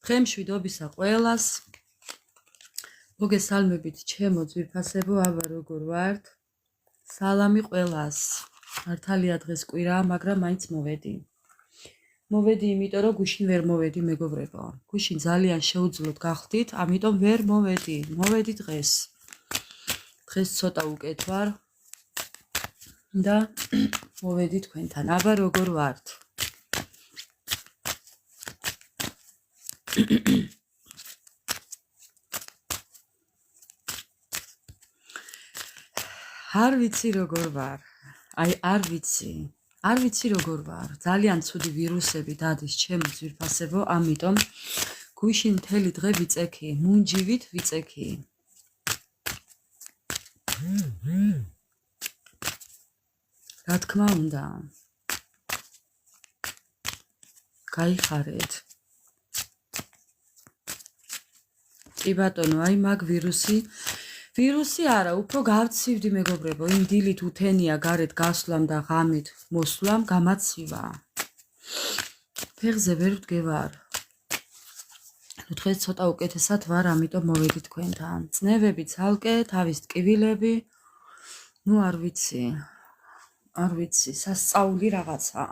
დღემშვიდობისა ყველას. მოგესალმებით ჩემო ძვირფასებო, აბა როგორ ვართ? სალამი ყველას. მართალია დღეს კვირაა, მაგრამ მაინც მოვედი. მოვედი, იმიტომ რომ გუშინ ვერ მოვედი, მეგობრებო. გუშინ ძალიან შეუძლოდ გახდით, ამიტომ ვერ მოვედი. მოვედი დღეს. დღეს ცოტა უკეთ ვარ და მოვედი თქვენთან. აბა როგორ ვართ? არ ვიცი როგორ ვარ. არ ვიცი როგორ ვარ. ძალიან ცუდი ვირუსები დადის ჩემო ძვირფასებო, ამიტომ გუშინ მთელი დღე ვიწექი, მუნჯივით ვიწექი. რა თქმა უნდა. გაიხარეთ. კი ბატონო, აი მაგ ვირუსი არა, უფრო გავცივდი მეგობრებო, იმ დილით უთენია გარეთ გასვლამ და ღამით მოსვლამ გამაცივა. ფეხზე ვერ ვდგევარ. დღეს ცოტა უკეთესად ვარ, ამიტომ მოვედი თქვენთან. წნევები ცალკე, თავის ტკივილები. ნუ არ ვიცი, სასწაული რაღაცა.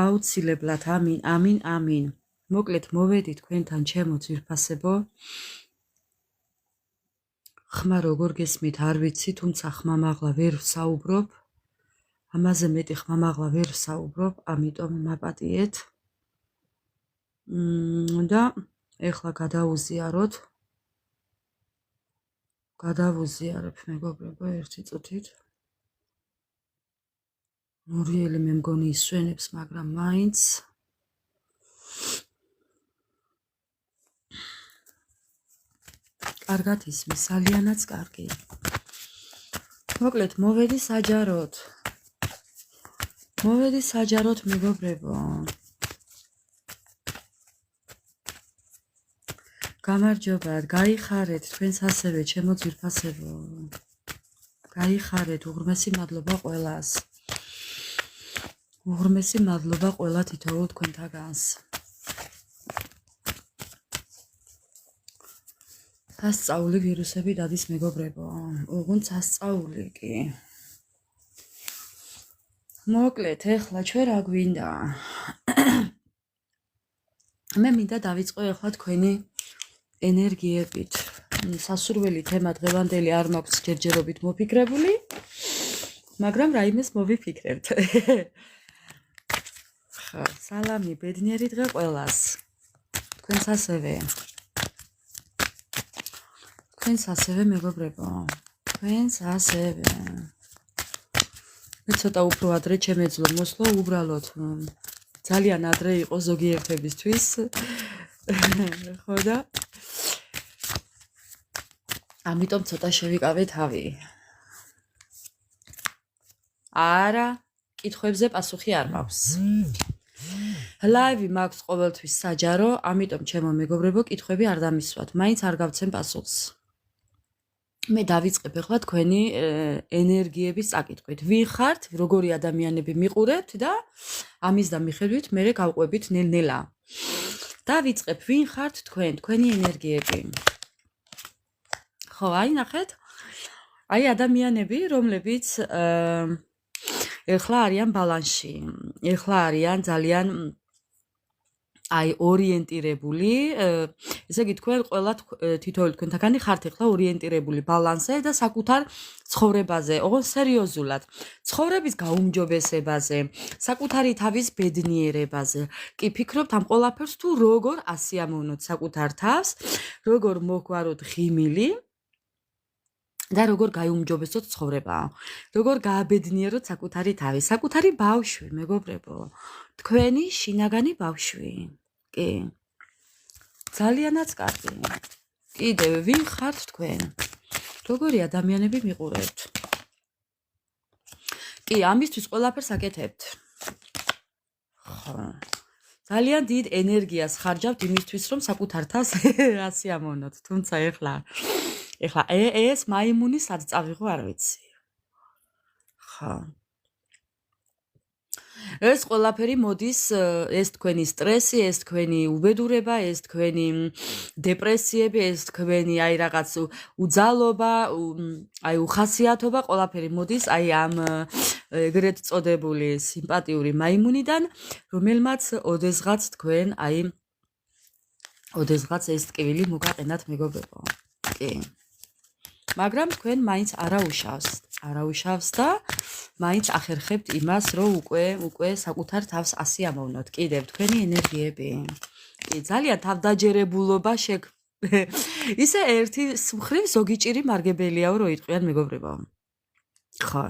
აუცილებლად, ამინ. მოკლედ მოვედი თქვენთან ჩემო ძვირფასებო. ხმა როგორ გესმით არ ვიცი, თუმცა ხმამაღლა ვერ ვსაუბრობ. ამაზე მეტი ხმამაღლა ვერ ვსაუბრობ, ამიტომ მაპატიეთ. და ეხლა გადავუზიარებ მეგობრებო, ერთი წუთით. ნურიელი მე მგონი ისვენებს, მაგრამ მაინც კარგად ისმის, ძალიანაც კარგი. მოკლედ მოვედი საჯაროდ მეგობრებო. გამარჯობათ, გაიხარეთ თქვენს ასევე ჩემო ძვირფასებო. გაიხარეთ, უღრმესი მადლობა ყველას. უღრმესი მადლობა ყველა თითოეულ თქვენთაგანს. სასწაული ვირუსები დადის მეგობრებო. ოღონდ სასწაული კი. მოკლედ, ეხლა ჩვენ რა გვინდა? მე მინდა დავიწყო ეხლა თქვენი ენერგიებით. სასურველი თემა დღევანდელი არ მაქვს ჯერჯერობით მოფიქრებული, მაგრამ რაიმეს მოვიფიქრებთ. ხო, სალამი, ბედნიერი დღე ყველას. თქვენს ასევე მეგობრებო. თქვენს ასევე. მე ცოტა უფრო ადრე ჩემეძლო მოსვლა, უბრალოდ ძალიან ადრე იყო ზოგიერთებისთვის. ხო და ამიტომ ცოტა შევიკავე თავი. არა, კითხვებზე პასუხი არ მაქვს. ლაივი მაქვს ყოველთვის საჯარო, ამიტომ ჩემო მეგობრებო, კითხვები არ დამისვათ, მაინც არ გავცემ პასუხს. მე დავიწყებ ახლა თქვენი ენერგიების წაკითხვით. ვინ ხართ, როგორი ადამიანები მიყურებთ და ამის და მიხედვით მე გავყვებით ნელ-ნელა. დავიწყებ, ვინ ხართ თქვენი ენერგიები. ხო, აი ნახეთ. აი ადამიანები, რომლებიც ეხლა არიან ბალანსში. ეხლა არიან ძალიან აი ორიენტირებული, ესე იგი თქვენ ყველა თითოეული თქვენთაგანი ხართ ეხლა ორიენტირებული ბალანსზე და საკუთარ ცხოვრებაზე, ოღონდ სერიოზულად, ცხოვრების გაუმჯობესებაზე, საკუთარი თავის ბედნიერებაზე. კი ფიქრობთ ამ ყველაფერს თუ როგორ ასიამოვნოთ საკუთარ თავს, როგორ მოგვაროთ ღიმილი და როგორ გაიუმჯობესოთ ცხოვრება. როგორ გააბედნიეროთ საკუთარი თავი, საკუთარი ბავშვი, მეგობრებო. თქვენი შინაგანი ბავშვი. კი. ძალიანაც კარგი. კიდევ ვინ ხართ თქვენ? როგორი ადამიანები მიყურებთ? კი, ამისთვის ყველაფერს აკეთებთ. ხო. ძალიან დიდ ენერგიას ხარჯავთ იმისთვის, რომ საკუთარ თავს ასიამოვნოთ, თუმცა ეხლა ეს მაიმუნი სად წავიღო არ ვიცი. ხო. ეს ყველაფერი მოდის, ეს თქვენი სტრესი, ეს თქვენი უბედურება, ეს თქვენი დეპრესიები, ეს თქვენი აი რაღაც უძალობა, აი უხასიათობა, ყველაფერი მოდის აი ამ ეგრეთ წოდებული სიმპათიური მაიმუნიდან, რომელმაც ოდესღაც თქვენ აი ოდესღაც ეს ტკივილი მოგაყენათ მეგობრებო. კი. მაგრამ თქვენ მაინც არაუშავს და მაინც ახერხებთ იმას, რომ უკვე საკუთარ თავს ასე ამოვნოთ. კიდევ თქვენი ენერგიები. კი, ძალიან თავდაჯერებულობა ისე ერთი მხრივ ზოგი ჭირი მარგებელიაო რო იტყვიან მეგობრებო. ხო.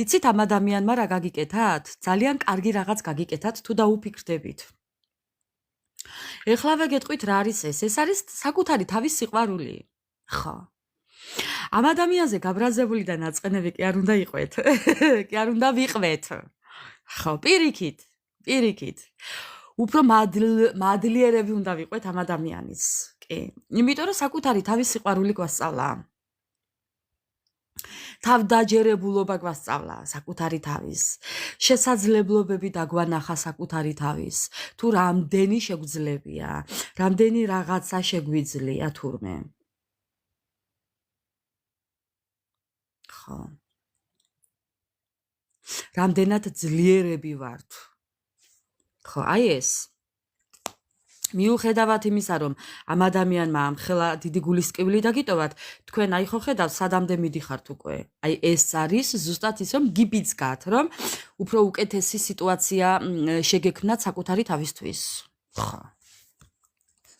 იცით ამ ადამიანმა რა გაგიკეთათ? ძალიან კარგი რაღაც გაგიკეთათ თუ დაუფიქრდებით. ეხლავე გეტყვით რა არის ეს? ეს არის საკუთარი თავის სიყვარული. ხო. ამ ადამიანზე გაბრაზებული და ნაწყენები კი არ უნდა იყვეთ. კი არ უნდა ვიყვეთ. ხო, პირიქით. უფრო მადლიერები უნდა ვიყვეთ ამ ადამიანის. კი. იმიტომ რომ საკუთარი თავის სიყვარული გვასწავლა. თავდაჯერებულობა გვასწავლა საკუთარი თავის. შესაძლებლობები დაგვანახა საკუთარი თავის. თუ რამდენი შეგვძლებია, რამდენი რაღაცა შეგვიძლია თურმე. ხო. რამდენად ძლიერები ვართ. ხო, აი ეს. მიუხედავად იმისა, რომ ამ ადამიანმა ამხელა დიდი გულისკივილი დაგიტოვათ, თქვენ აი ხო ხედავთ, სადამდე მიდიხართ უკვე. აი ეს არის ზუსტად ის, რომ გიბიძგათ, რომ უფრო უკეთესი სიტუაცია შეგექმნათ საკუთარი თავისთვის. ხო.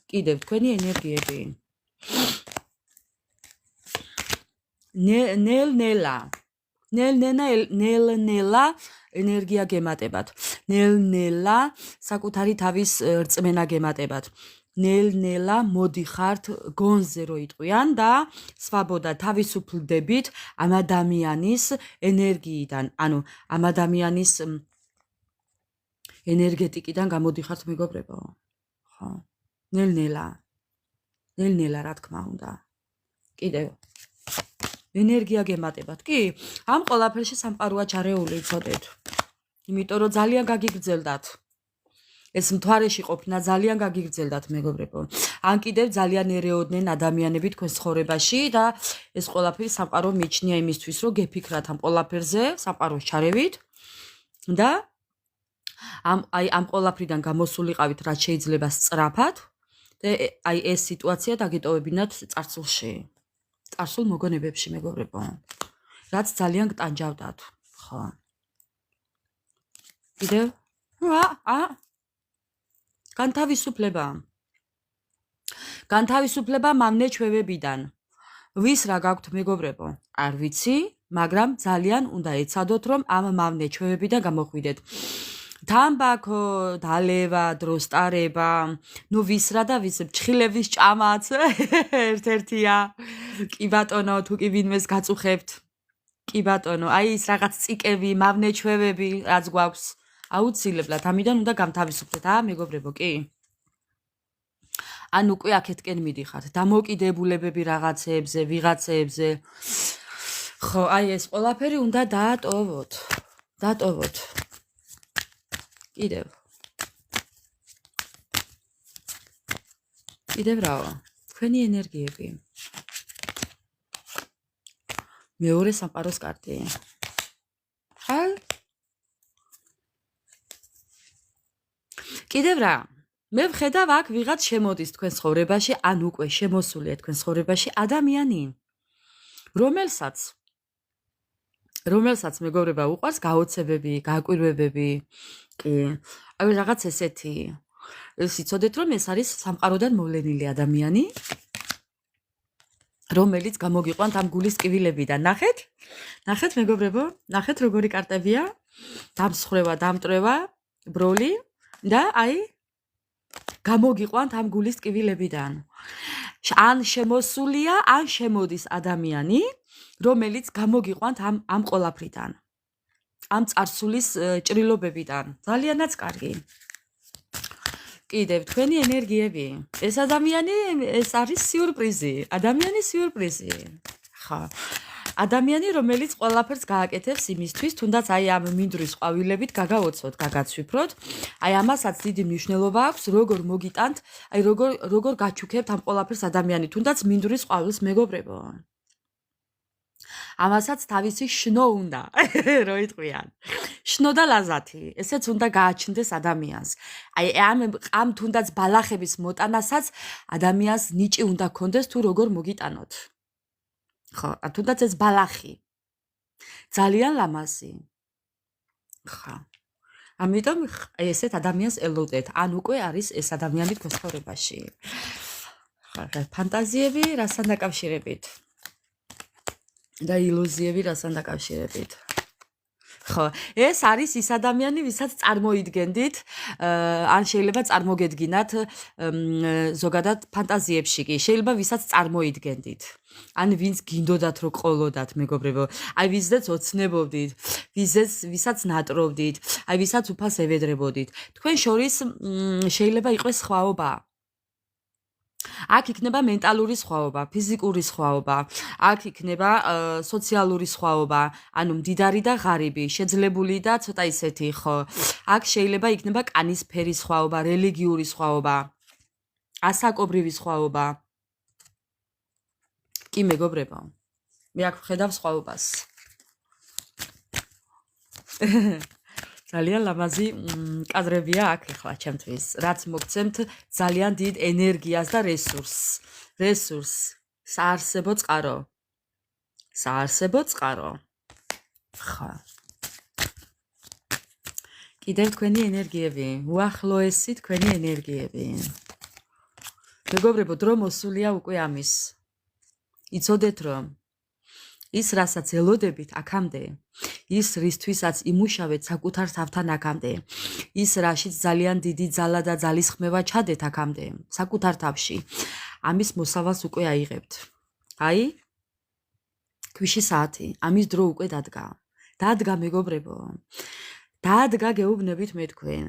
კიდევ თქვენი ენერგიები. ნელ-ნელა ენერგია გემატებათ. ნელ-ნელა საკუთარი თავის რწმენა გემატებათ. ნელ-ნელა მოდიხართ გონზე რო იტყვიან და სვაბოდა თავისუფლდებით ამ ადამიანის ენერგიიდან, ანუ ამ ადამიანის ენერგეტიკიდან გამოდიხართ მეგობრებო. ხო. ნელ-ნელა რა თქმა უნდა. კიდევ ენერგია გემატებათ. კი, ამ ყველაფერში სამყაროა ჩარეული იცოდეთ. იმიტომ რომ ძალიან გაგიგრძელდათ. ეს მთვარეში ყოფნა ძალიან გაგიგრძელდათ მეგობრებო. ან კიდევ ძალიან ერეოდნენ ადამიანები თქვენ ცხოვრებაში და ეს ყველაფერი სამყარო მიჩნია იმისთვის, რომ გეფიქრათ ამ ყველაფერზე, სამყაროს ჩარევით და ამ ყველაფრიდან გამოსულიყავით, რაც შეიძლება სწრაფად და აი ეს სიტუაცია დაგეტოვებინათ წარსულში. წარსულ მოგონებებში მეგობრებო. რაც ძალიან გტანჯავდათ. ხო. კიდევ? განთავისუფლება მავნე ჩვევებიდან. ვის რა გაქვთ მეგობრებო? არ ვიცი, მაგრამ ძალიან უნდა ეცადოთ, რომ ამ მავნე ჩვევებიდან გამოხვიდეთ. თამბაქო, დალევა, დროსტარება, ნუ ვის რა და ვის ჩხილების ჭამაც ერთ-ერთია. კი ბატონო, თუ კი ვინმეს გაწუხებთ. კი ბატონო, აი ის რაღაც წიკები, მავნე ჩვევები, რაც გვაქვს, აუცილებლად ამიდან უნდა გამთავისუფლდეთ, მეგობრებო, კი. ან უკვე აქეთკენ მიდიხართ, დამოკიდებულებები რაღაცეებზე, ვიღაცეებზე. ხო, აი ეს ყველაფერი უნდა დაატოვოთ. კიდევ რაო, თქვენი ენერგიები. მეორე სამყაროს კარტი. კიდევ რა, მე ვხედავ აქ ვიღაც შემოდის თქვენ ცხოვრებაში, ან უკვე შემოსულია თქვენ ცხოვრებაში ადამიანი, რომელსაც მეგობრება უყვარს გაოცებები, გაკვირვებები, კი, აი რაღაც ესეთი. ეს იცოდეთ, რომ ეს არის სამყაროდან მოვლენილი ადამიანი, რომელიც გამოგიყვანთ ამ გულის კივილებიდან. ნახეთ მეგობრებო, ნახეთ როგორი კარტებია, დამსხრევა, დამტრევა, ბროლი და აი გამოგიყვანთ ამ გულის კივილებიდან. ან შემოსულია, ან შემოდის ადამიანი, რომელიც გამოგიყვანთ ამ ყოლაფრიდან. ამ წარსულის ჭრილობებიდან. ძალიანაც კარგი. კიდევ თქვენი ენერგიები. ეს ადამიანი, ეს არის სიურპრიზი. ადამიანის სიურპრიზი. ხო. ადამიანი, რომელიც ყველაფერს გააკეთებს იმისთვის, თუნდაც აი ამ მინდვრის ყვავილებით გაგაოცოთ, გაგაცვიფროთ, აი ამასაც დიდი მნიშვნელობა აქვს, როგორ მოგიტანთ, აი როგორ გაჩუქებთ ამ ყველაფერს ადამიანი, თუნდაც მინდვრის ყვავილს მეგობრებო. ამასაც თავისი შნო უნდა, რო იტყვიან. შნო და ლაზათი, ესეც უნდა გააჩნდეს ადამიანს. აი ამ თუნდაც ბალახების მოტანასაც ადამიანს ნიჭი უნდა ქონდეს თუ როგორ მოგიტანოთ. ხო, თუნდაც ეს ბალახი ძალიან ლამაზი. ხო. ამიტომ ესეთ ადამიანს ელოდეთ, ან უკვე არის ეს ადამიანი თქვენ ცხოვრებაში. ხო, ფანტაზიები რასთან დაკავშირებით? და ილუზიები რასთან დაკავშირებით? ხო, ეს არის ის ადამიანი, ვისაც წარმოიდგენდით, ან შეიძლება წარმოგედგინათ ზოგადად ფანტაზიებში კი, შეიძლება ვისაც წარმოიდგენდით. ან ვინც გინდოდათ რომ ყოლოდათ, მეგობრებო, აი ვისაც ოცნებობდით, ვისაც ნატრობდით, აი ვისაც უფალს ევედრებოდით. თქვენ შორის შეიძლება იყოს სხვაობა. აქ იქნება მენტალური სხვაობა, ფიზიკური სხვაობა, აქ იქნება სოციალური სხვაობა, ანუ მდიდარი და ღარიბი, შეძლებული და ცოტა ისეთი, ხო. აქ შეიძლება იქნება კანის ფერის სხვაობა, რელიგიური სხვაობა, ასაკობრივი სხვაობა. კი მეგობრებო, მე აქ ვხედავ სხვაობას. ძალიან ლამაზი კადრებია აქ ახლა ჩემთვის, რაც მოგცემთ ძალიან დიდ ენერგიას და რესურსს, საარსებო წყარო. ხო. კიდევ თქვენი ენერგიები, უახლოესი თქვენი ენერგიები. მეგობრებო, დრო მოსულია უკვე ამის. იცოდეთ რომ ის რასაც ელოდებით აქამდე, ის რისთვისაც იმუშავეთ საკუთარ თავთან აქამდე, ის რაშიც ძალიან დიდი ძალა და ძალისხმევა ჩადეთ აქამდე, საკუთარ თავში, ამის მოსავალს უკვე აიღებთ. აი, ქვიში საათი, ამის დრო უკვე დადგა. დადგა მეგობრებო. დადგა გეუბნებით მე თქვენ.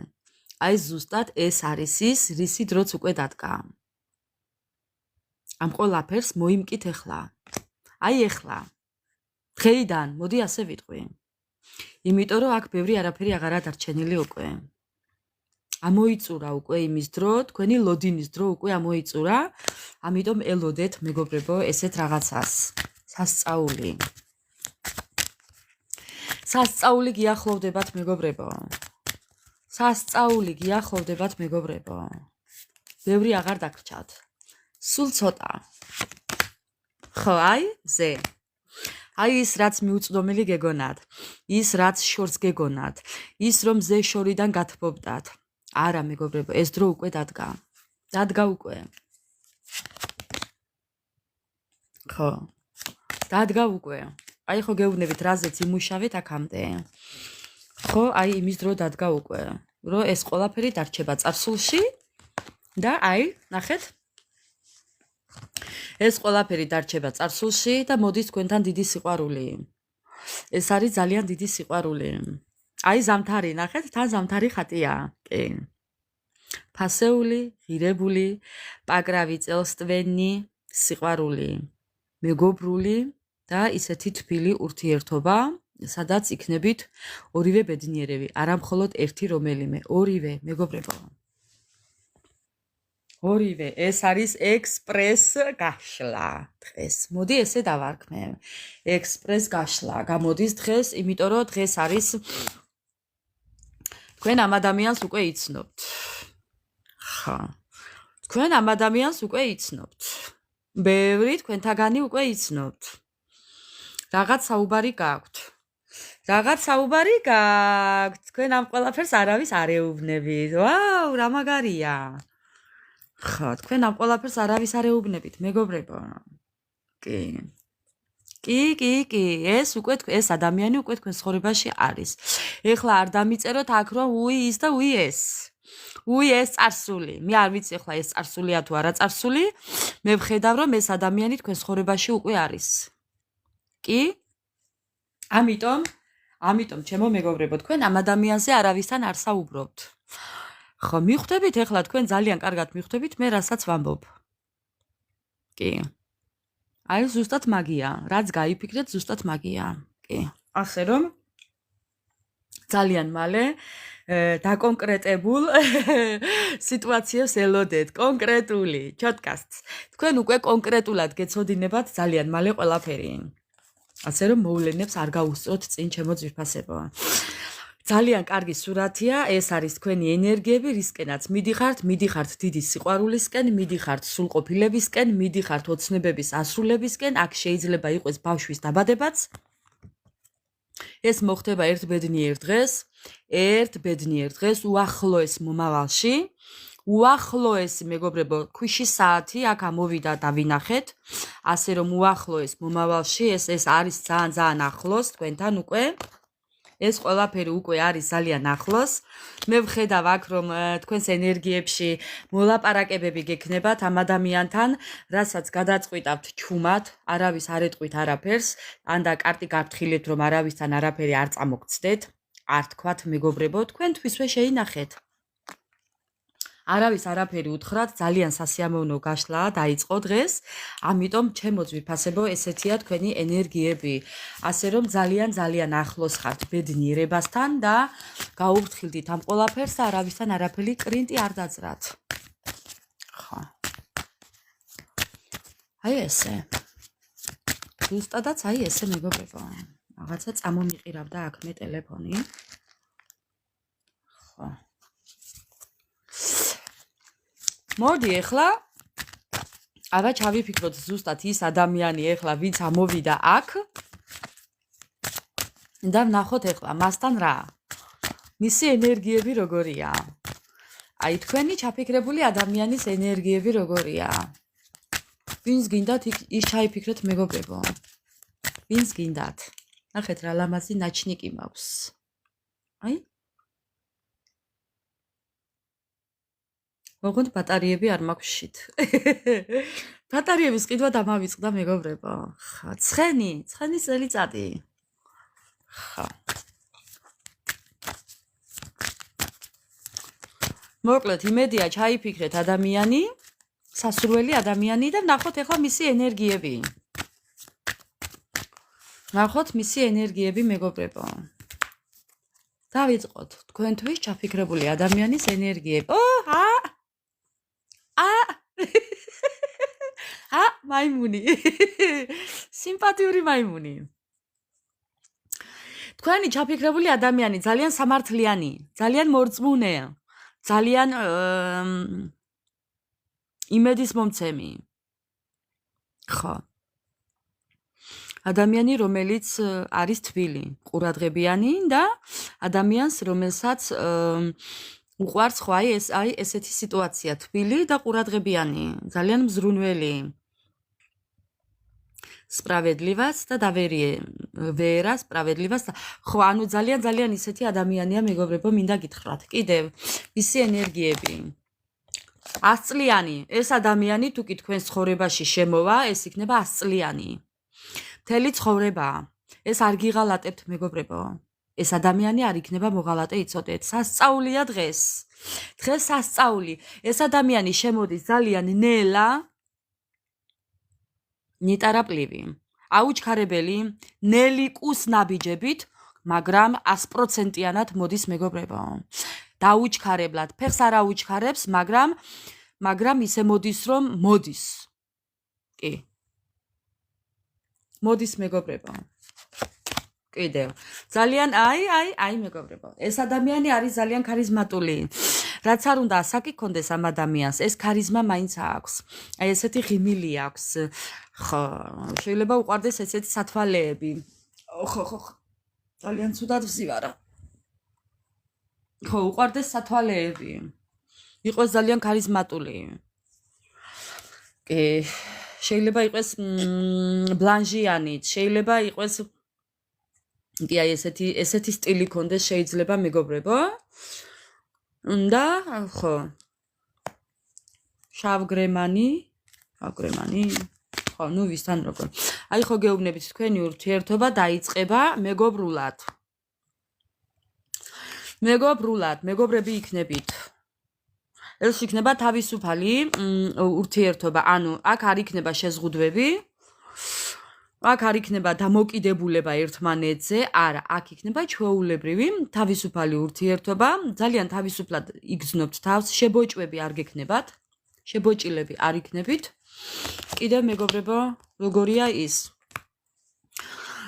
აი ზუსტად ეს არის ის, რისი დროც უკვე დადგა. ამ ყველაფერს მოიმკით ეხლა. აი ეხლა. დღეიდან, მოდი ასე ვიტყვი. იმიტომ რომ აქ ბევრი არაფერი აღარა დარჩენილი უკვე. ამოიწურა უკვე იმის დრო, თქვენი ლოდინის დრო უკვე ამოიწურა, ამიტომ ელოდეთ მეგობრებო ესეთ რაღაცას. სასწაული გიახლოვდებათ მეგობრებო. ბევრი აღარ დაგრჩათ. სულ ცოტა. ხო, აი, ზე. აი ის რაც მიუწვდომელი გეგონათ, ის რაც შორს გეგონათ, ის რომ ზე შორიდან გათბობდათ. არა მეგობრებო, ეს დრო უკვე დადგა. დადგა უკვე. ხო. დადგა უკვე. აი ხო გეუბნებით რაზეც იმუშავეთ აქამდე. ხო, აი იმის დრო დადგა უკვე. რომ ეს ყველაფერი დარჩება წარსულში და აი, ნახეთ. ეს ყველაფერი დარჩება წარსულში და მოდის თქვენთან დიდი სიყვარული. ეს არის ძალიან დიდი სიყვარული. აი ზამთარი, ნახეთ, თან ზამთარი ხატია. კი. ფასეული, ღირებული, პაკრავი წელსტვენი, სიყვარული, მეგობრული და ისეთი თბილი ურთიერთობა, სადაც იქნებით ორივე ბედნიერები, არა მხოლოდ ერთი რომელიმე, ორივე, მეგობრებო. ორივე, ეს არის ექსპრეს გაშლა დღეს. მოდი ესე დავარქმე. ექსპრეს გაშლა გამოდის დღეს, იმიტომ რომ დღეს არის თქვენ ამ ადამიანს უკვე იცნობთ. ხა. თქვენ ამ ადამიანს უკვე იცნობთ. ბევრი თქვენთაგანი უკვე იცნობთ. რაღაც საუბარი გაქვთ. თქვენ ამ ყველაფერს არავის არ ეუბნებით. ვაუ, რა მაგარია. ხო, თქვენ ამ ყველაფერს არავის არ ეუბნებით, მეგობრებო. კი. ეს ადამიანი უკვე თქვენ ცხოვრებაში არის. ეხლა არ დამიწეროთ აქ რომ უი ის და უი ეს. უი ეს წარსული. მე არ ვიცი ეხლა ეს წარსულია თუ არა წარსული. მე ვხედავ რომ ეს ადამიანი თქვენ ცხოვრებაში უკვე არის. კი? ამიტომ ჩემო მეგობრებო, თქვენ ამ ადამიანზე არავისთან არ საუბრობთ. ხო, მიხვდებით ეხლა თქვენ ძალიან კარგად მიხვდებით მე რასაც ვამბობ. კი. აი ზუსტად მაგია, რაც გაიფიქრეთ, ზუსტად მაგია. კი. ასე რომ ძალიან მალე დაკონკრეტებულ სიტუაციებს ელოდეთ, კონკრეტული ჩოდკასტს. თქვენ უკვე კონკრეტულად გეცოდინებათ ძალიან მალე ყველაფერი. ასე რომ მოვლენებს არ გაუსწროთ წინ ჩემო ძვირფასებო. ძალიან კარგი სურათია, ეს არის თქვენი ენერგიები, რისკენაც მიდიხართ დიდი სიყვარულისკენ, მიდიხართ სრულყოფილებისკენ, მიდიხართ ოცნებების ასრულებისკენ, აქ შეიძლება იყოს ბავშვის დაბადებაც. ეს მოხდება ერთ ბედნიერ დღეს, უახლოეს მომავალში. უახლოესი მეგობრებო, ქვიშის საათი აქ ამოვიდა და ვინახეთ. ასე რომ უახლოეს მომავალში, ეს არის ძალიან ახლოს თქვენთან უკვე. ეს ყველაფერი უკვე არის ძალიან ახლოს. მე ვხედავ აქ რომ თქვენს ენერგიებში მოლაპარაკებები გექნებათ ამ ადამიანთან, რასაც გადაწყვიტავთ ჩუმად, არავის არ ეტყვით არაფერს, ან და კარტი გაფრთხილეთ რომ არავისთან არაფერი არ წამოგცდეთ, არ თქვათ მეგობრებო, თქვენთვისვე შეინახეთ. არავის არაფერი უთხრათ, ძალიან სასიამოვნო გაშლაა დაიწყო დღეს, ამიტომ ჩემო ძვირფასებო, ესეთია თქვენი ენერგიები. ასე რომ ძალიან ახლოს ხართ ბედნიერებასთან და გაუფრთხილდით ამ ყველაფერს და არავისთან არაფერი კრინტი არ დაძრათ. ხო. აი ესე. ზუსტადაც აი ესე მეგობრებო. რაღაცა წამომიყირავდა აქ მე ტელეფონი. ხო. მოდი ეხლა აბა ჩავიფიქროთ ზუსტად ის ადამიანი ეხლა ვინც ამოვიდა აქ და ვნახოთ ეხლა მასთან რა მისი ენერგიები როგორია აი თქვენი ჩაფიქრებული ადამიანის ენერგიები როგორია ვინც გინდათ ის ჩაიფიქრეთ მეგობრებო ვინც გინდათ ნახეთ რა ლამაზი ნაჩნიკი მაქვს აი ოღონდ ბატარეები არ მაქვს შით. ბატარეების ყიდვა დამავიწყდა მეგობრებო. ხა, ცხენი წელიწადი. ხა. მოკლედ, იმედია ჩაიფიქრეთ ადამიანი, სასურველი ადამიანი და ვნახოთ ეხლა მისი ენერგიები. ვნახოთ მისი ენერგიები მეგობრებო. დავიწყოთ თქვენთვის ჩაფიქრებული ადამიანის ენერგიები. მაიმუნი. სიმპათიური მაიმუნი. თქვენი ჩაფიქრებული ადამიანი ძალიან სამართლიანი, ძალიან მორწმუნე, ძალიან იმედისმომცემი. ხო. ადამიანი, რომელიც არის თბილი, ყურადღებიანი და ადამიანს, რომელსაც უყვარს ხო აი ესეთი სიტუაცია, თბილი და ყურადღებიანი, ძალიან მზრუნველი. სპრავედლივას და დავერიე ვერა სპრავედლივას ხო ანუ ძალიან ისეთი ადამიანია მეგობრებო მინდა გითხრათ კიდევ ისი ენერგიები 100 წლიანი ეს ადამიანი თუ კი თქვენს ცხოვრებაში შემოვა ეს იქნება 100 წლიანი მთელი ცხოვრება ეს არ გიღალატებთ მეგობრებო ეს ადამიანი არ იქნება მოღალატე იცოდეთ სასწაულია დღეს სასწაული ეს ადამიანი შემოდის ძალიან ნელა ნიტარაპლივი აუჩქარებელი ნელი კუს ნაბიჯებით მაგრამ 100%-იანად მოდის მეგობრებო დაუჩქარებლად ფეხს არ აუჩქარებს მაგრამ ისე მოდის რომ მოდის კი მოდის მეგობრებო კიდევ ძალიან აი მეგობრებო ეს ადამიანი არის ძალიან ქარიზმატული რაც არ უნდა ასაკი კონდეს ამ ადამიანს ეს ქარიზმა მაინც აქვს აი ესეთი ღიმილი აქვს ხო შეიძლება უყარდეს ესეთი სათვალეები ხო ძალიან ცუდად ვზივარა ხო უყარდეს სათვალეები იყოს ძალიან ქარიზმატული შეიძლება იყოს ბლანჟიანი შეიძლება იყოს კი აი ესეთი სტილი კონდეს შეიძლება მეგობრებო და ხო შავგრემანი ხო ნუ ვისთან როგორ აი ხო გეუბნებით თქვენი ურთიერთობა დაიწყება მეგობრულად მეგობრები იქნებით ეს იქნება თავისუფალი ურთიერთობა ანუ აქ არ იქნება შეზღუდვები აქ არ იქნება დამოკიდებულება ერთმანეთზე, არა, აქ იქნება ჩვეულებრივი თავისუფალი ურთიერთობა, ძალიან თავისუფლად იგრძნობთ თავს, შებოჭვები არ გექნებათ, შებოჭილები არ იქნებით. კიდევ მეგობრებო, როგორია ის?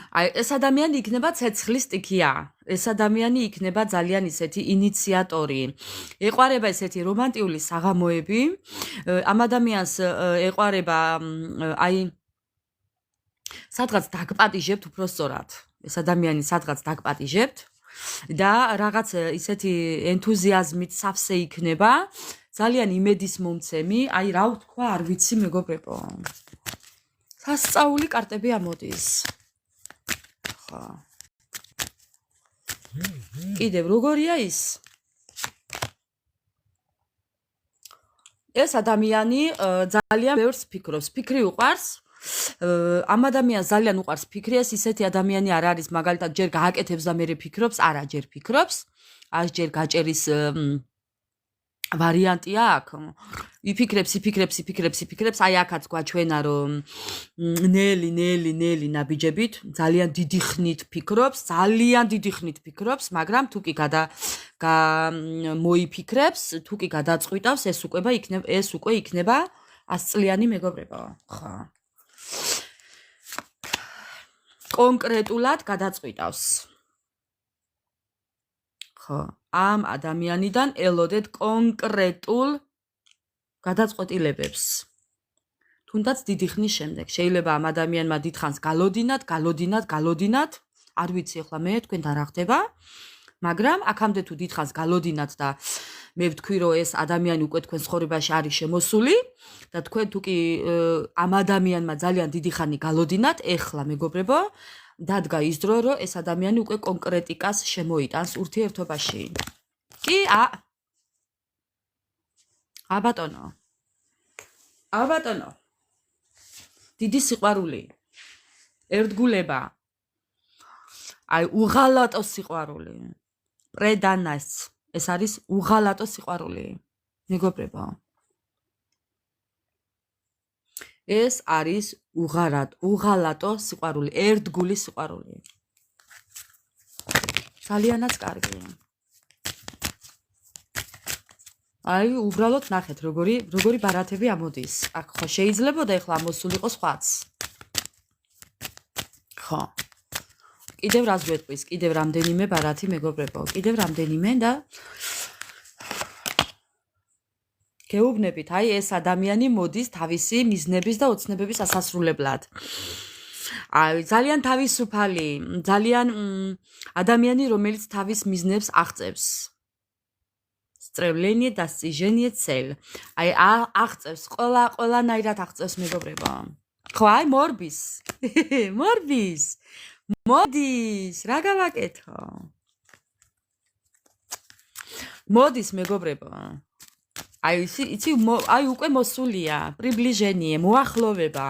აი, ეს ადამიანი იქნება ცეცხლის სტიქია. ეს ადამიანი იქნება ძალიან ისეთი ინიციატორი. ეყვარება ესეთი რომანტიული საღამოები. ამ ადამიანს ეყვარება აი სადღაც დაგპატიჟებთ უფრო სწორად. ეს ადამიანი სადღაც დაგპატიჟებთ და რაღაც ისეთი ენთუზიაზმით სავსე იქნება, ძალიან იმედის მომცემი, აი რა ვთქვა, არ ვიცი მეგობრებო. სასწაული კარტები ამოდის. ხო. კიდევ როგორია ის? ეს ადამიანი ძალიან ბევრს ფიქრობს, ფიქრი უყვარს. ამ ადამიანს ძალიან უყვარს ფიქრი, ეს ისეთი ადამიანი არ არის, მაგალითად, ჯერ გააკეთებს და მერე ფიქრობს, არა, ჯერ ფიქრობს. ჯერ გაჭერის ვარიანტია აქ. იფიქრებს, აი აქაც გვაჩვენა, რომ ნელი ნაბიჯებით, ძალიან დიდი ხნით ფიქრობს, მაგრამ თუ კი მოიფიქრებს, თუ კი გადაწყვიტავს, ეს უკვე იქნება 100 წლიანი მეგობრებო, ხო. კონკრეტულად გადაწყვიტავს. ხო, ამ ადამიანიდან ელოდეთ კონკრეტულ გადაწყვეტილებებს. თუნდაც დიდი ხნის შემდეგ. შეიძლება ამ ადამიანმა დიდხანს გალოდინათ, არ ვიცი ახლა მე თქვენთან რა ხდება, მაგრამ აქამდე თუ დიდხანს გალოდინათ და მე ვთქვი, რომ ეს ადამიანი უკვე თქვენ ცხოვრებაში არის შემოსული და თქვენ თუ კი ამ ადამიანმა ძალიან დიდი ხანი გალოდინათ, ეხლა მეგობრებო, დადგა ის დრო, რომ ეს ადამიანი უკვე კონკრეტიკას შემოიტანს ურთიერთობაში. კი, ბატონო. დიდი სიყვარული. ერთგულება. აი, უღალატო სიყვარული. პრედანას. ეს არის უღალატო სიყვარული. მეგობრებო. ეს არის უღალატო სიყვარული, ერთგული სიყვარული. ძალიანაც კარგი. აი, უბრალოდ ნახეთ, როგორი ბარათები ამოდის. აქ ხო შეიძლებოდა ეხლა ამოსულიყო სხვაც. ხო. კიდევ რას გვეტყვის? კიდევ რამდენიმე ბარათი მეგობრებო, კიდევ რამდენიმე და გეუბნებით, აი ეს ადამიანი მოდის თავისი მიზნების და ოცნებების ასასრულებლად. აი ძალიან თავისუფალი, ძალიან ადამიანი, რომელიც თავის მიზნებს აღწევს. Стремление, достижение, цель. აი აღწევს, ყველანაირად აღწევს მეგობრებო. ხო, აი მოდის, რა გავაკეთო? მოდის მეგობრებო. აი იცი, აი უკვე მოსულია, приближение, მოახლოვება,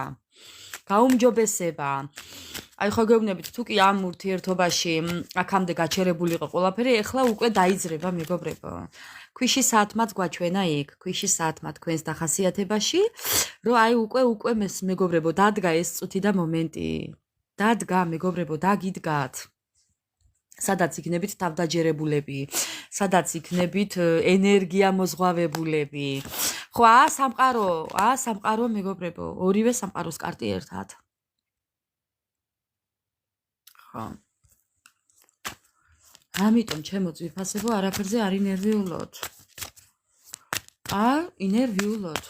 გაუმჯობესება. აი ხო გეუბნებით, თუ კი ამ ურთიერთობაში აქამდე გაჩერებული იყო ყველაფერი, ეხლა უკვე დაიძრება მეგობრებო. ქვიშის საათმაც გვაჩვენა იქ, ქვიშის საათმა თქვენს დახასიათებაში, რომ აი უკვე მეგობრებო, დადგა ეს წუთი და მომენტი. დადგა მეგობრებო, დაგიდგათ. სადაც იქნებით თავდაჯერებულები, სადაც იქნებით ენერგია მოზღვავებულები. ხო, სამყარო მეგობრებო, ორივე სამყაროს კარტი ერთად. ხო. ამიტომ ჩემო ძვირფასებო, არაფერზე არ ინერვიულოთ. ინერვიულოთ.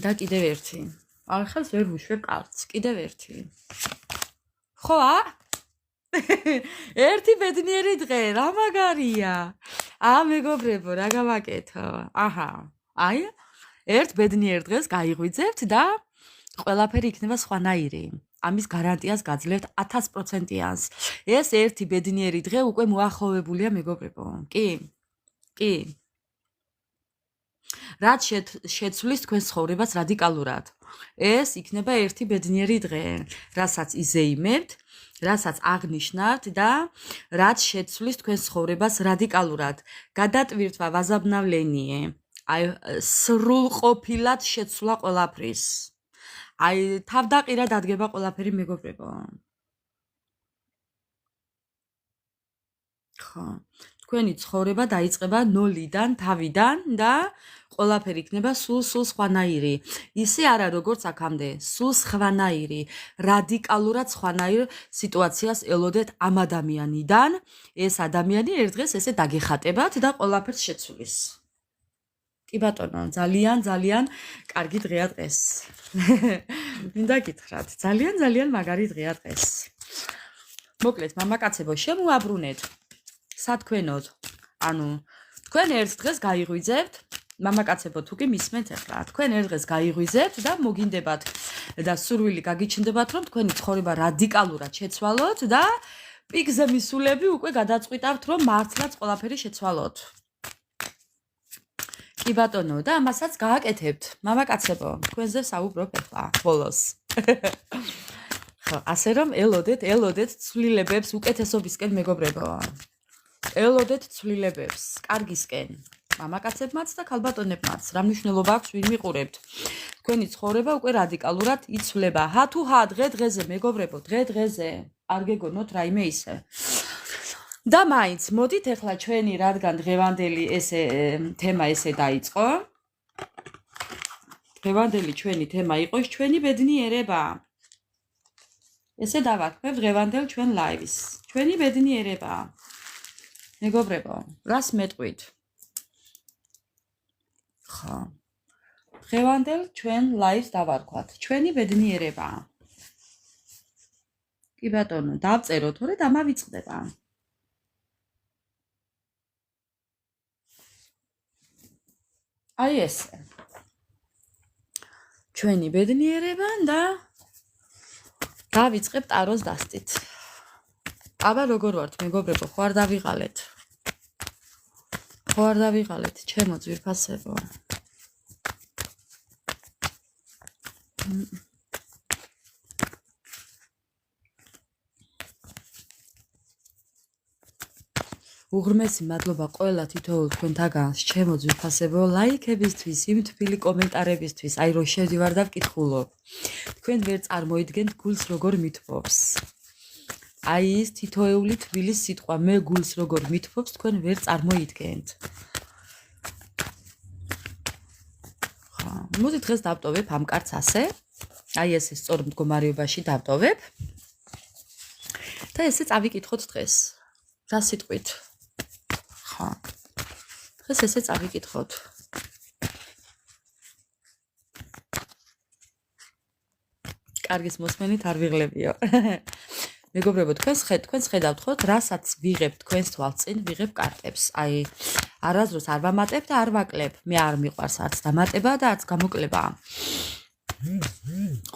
და კიდევ ერთი. ახალს ვერ ვუშვებ კარტს, კიდევ ერთი. ხო, ერთი ბედნიერი დღე, რა მაგარია. მეგობრებო, რა გავაკეთო? აი, ერთ ბედნიერ დღეს გაიღვიძებთ და ყველაფერი იქნება სხვანაირი. ამის გარანტიას გაძლევთ 1000%-იანს. ეს ერთი ბედნიერი დღე უკვე მოახლოვებულია მეგობრებო. კი. რაც შეცვლის თქვენ ცხოვრებას რადიკალურად. ეს იქნება ერთი ბედნიერი დღე, რასაც იზეიმებთ, რასაც აღნიშნავთ და რაც შეცვლის თქვენ ცხოვრებას რადიკალურად. გადატვირთვა ვაზაბნავლენიე. აი სრულყოფილად შეცვლა ყველაფრის. აი თავდაყირა დადგება ყველაფერი მეგობრებო. ხო. თქვენი ცხოვრება დაიწყება ნოლიდან, თავიდან და ყველაფერი იქნება სულ სხვანაირი. ისე არა როგორც აქამდე, სულ სხვანაირი, რადიკალურად სხვანაირ სიტუაციას ელოდეთ ამ ადამიანიდან. ეს ადამიანი ერთ დღეს ესე დაგეხატებათ და ყველაფერს შეცვლის. კი ბატონო, ძალიან კარგი დღეა დღეს. მინდა გითხრათ, ძალიან მაგარი დღეა დღეს. მოკლედ, მამაკაცებო, შემოაბრუნეთ. სათქვენოდ, ანუ თქვენ ერთ დღეს გაიღვიძებთ, მამაკაცებო თუ კი მისმენთ ახლა, თქვენ ერთ დღეს გაიღვიძებთ და მოგინდებათ და სურვილი გაგიჩნდებათ, რომ თქვენი ცხოვრება რადიკალურად შეცვალოთ და პიკზე მისულები უკვე გადაწყვიტავთ, რომ მართლაც ყველაფერი შეცვალოთ. კი ბატონო, და ამასაც გააკეთებთ, მამაკაცებო, თქვენზე საუბრობ ახლა, ბოლოს. ხო, ასე რომ ელოდეთ ცვლილებებს უკეთესობისკენ მეგობრებო. ელოდეთ ცვლილებებს, კარგისკენ, მამაკაცებმაც და ქალბატონებმაც, რა მნიშვნელობა აქვს ვინ მიყურებთ. თქვენი ცხოვრება უკვე რადიკალურად იცვლება. ჰა თუ ჰა, დღეზე მეგობრებო, დღეზე, არ გეგონოთ რაიმე ისე. და მაინც, მოდით ახლა ჩვენი, რადგან დღევანდელი ესე თემა ესე დაიწყო. დღევანდელი ჩვენი თემა იყოს ჩვენი ბედნიერება. ესე დავარქმევ დღევანდელ ჩვენ ლაივს. ჩვენი ბედნიერება. მეგობრებო, რას მეტყვით? ხო. დღევანდელ ჩვენ ლაივს დავარქვათ. ჩვენი ბედნიერება. კი ბატონო, დავწეროთ, თორე დამავიწყდება. აი ესე. ჩვენი ბედნიერება და დავიწყებ ტაროს დასტით. აბა როგორ ვართ მეგობრებო, ხო არ დავიღალეთ? ხო არ დავიღალეთ, ჩემო ძვირფასებო. უღრმესი მადლობა ყველა თითოეულ თქვენთაგანს, ჩემო ძვირფასებო, ლაიქებისთვის, იმ თბილი კომენტარებისთვის, აი რო შევდივარ და ვკითხულობ. თქვენ ვერ წარმოიდგენთ გულს როგორ მithბობს. აი ის თითოეული თბილი სიტყვა, მე გულს როგორ მithბობს, თქვენ ვერ წარმოიდგენთ. ხო, მოდი დღეს დავტოვებ ამ კარტს ასე. აი ესე სწორ მდგომარეობაში დავტოვებ. და ესე წავიკითხოთ დღეს. რა სიტყვით? ხო. დღეს ესე წავიკითხოთ. კარგის მოსმენით არ ვიღლებიო. მეგობრებო, თქვენს ხედავთ ხო, რასაც ვიღებ თქვენს თვალწინ, ვიღებ კარტებს. აი, არასდროს არ ვამატებ და არ ვაკლებ. მე არ მიყვარს არც დამატება და არც გამოკლება.